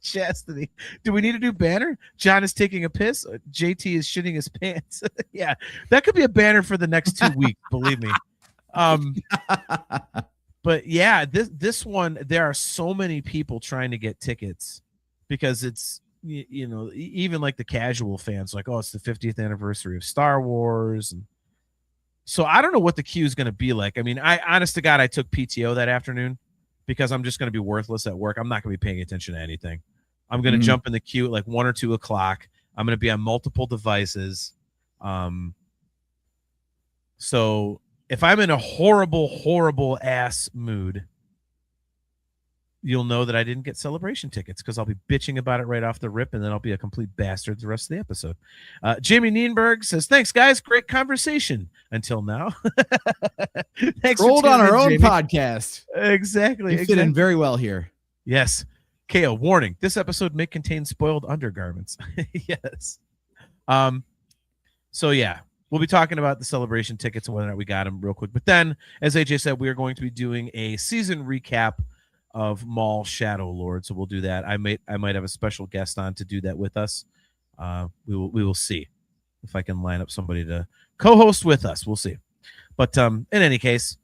Chastity. Do we need a new banner? John is taking a piss. JT is shitting his pants. Yeah, that could be a banner for the next 2 weeks. Believe me. But yeah, this one, there are so many people trying to get tickets, because it's, even the casual fans, it's the 50th anniversary of Star Wars. And so I don't know what the queue is going to be like. I mean, honest to God, I took PTO that afternoon, because I'm just going to be worthless at work. I'm not going to be paying attention to anything. I'm going to jump in the queue at 1 or 2 o'clock. I'm going to be on multiple devices. So if I'm in a horrible, horrible ass mood, you'll know that I didn't get Celebration tickets, because I'll be bitching about it right off the rip, and then I'll be a complete bastard the rest of the episode. Jamie Nienberg says, thanks, guys. Great conversation. Until now. Thanks. Rolled on our own Jamie. Podcast. Exactly. You fit in very well here. Yes. KO, warning. This episode may contain spoiled undergarments. Yes. So, yeah. We'll be talking about the Celebration tickets and whether or not we got them real quick. But then, as AJ said, we are going to be doing a season recap of Maul Shadow Lord. So we'll do that. I might have a special guest on to do that with us. We will see if I can line up somebody to co-host with us. We'll see. But in any case,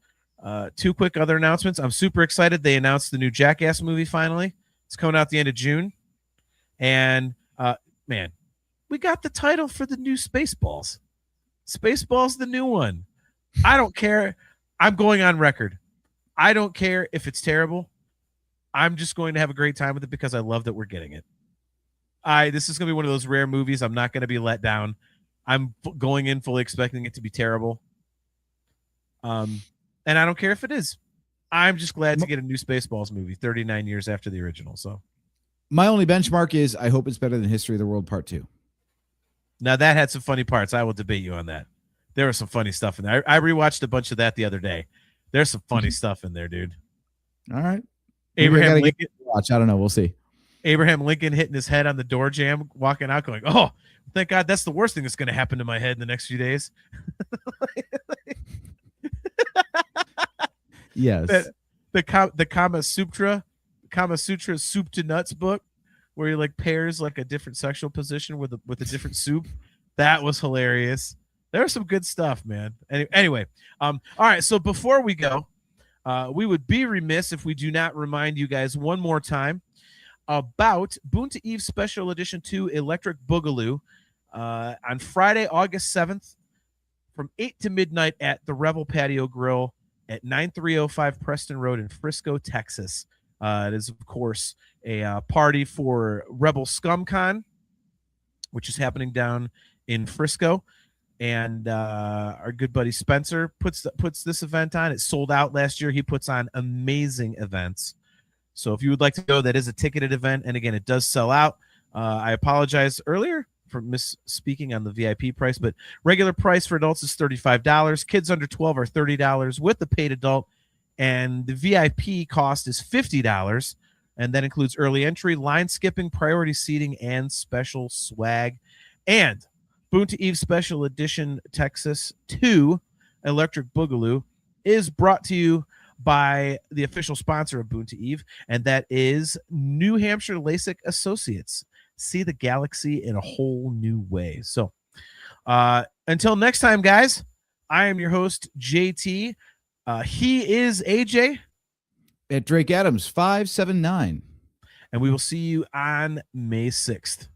2 quick other announcements. I'm super excited. They announced the new Jackass movie finally. It's coming out the end of June. And Man, we got the title for the new Spaceballs. Spaceballs, the new one. I don't care. I'm going on record. I don't care if it's terrible. I'm just going to have a great time with it because I love that we're getting it. This is going to be one of those rare movies. I'm not going to be let down. I'm going in fully expecting it to be terrible. And I don't care if it is. I'm just glad to get a new Spaceballs movie 39 years after the original. So my only benchmark is I hope it's better than History of the World Part 2. now that had some funny parts. I will debate you on that. There was some funny stuff in there. I rewatched a bunch of that the other day. There's some funny stuff in there, dude. All right. Abraham Lincoln. Watch. I don't know. We'll see. Abraham Lincoln hitting his head on the door jamb, walking out, going, "Oh, thank God, that's the worst thing that's going to happen to my head in the next few days." Yes. The Kama Sutra Soup to Nuts book, where he like pairs like a different sexual position with a different soup. That was hilarious. There was some good stuff, man. Anyway, all right. So before we go, we would be remiss if we do not remind you guys one more time about Boonta Eve Special Edition 2 Electric Boogaloo on Friday, August 7th from 8 to midnight at the Rebel Patio Grill at 9305 Preston Road in Frisco, Texas. It is, of course, a party for Rebel ScumCon, which is happening down in Frisco. And our good buddy Spencer puts this event on. It sold out last year. He puts on amazing events. So if you would like to go, that is a ticketed event. And again, it does sell out. I apologize earlier for misspeaking on the VIP price, but regular price for adults is $35. Kids under 12 are $30 with the paid adult. And the VIP cost is $50. And that includes early entry, line skipping, priority seating, and special swag. And Boonta Eve Special Edition Texas 2 Electric Boogaloo is brought to you by the official sponsor of Boonta Eve, and that is New Hampshire LASIK Associates. See the galaxy in a whole new way. So until next time, guys, I am your host, JT. He is AJ. At Drake Adams 579. And we will see you on May 6th.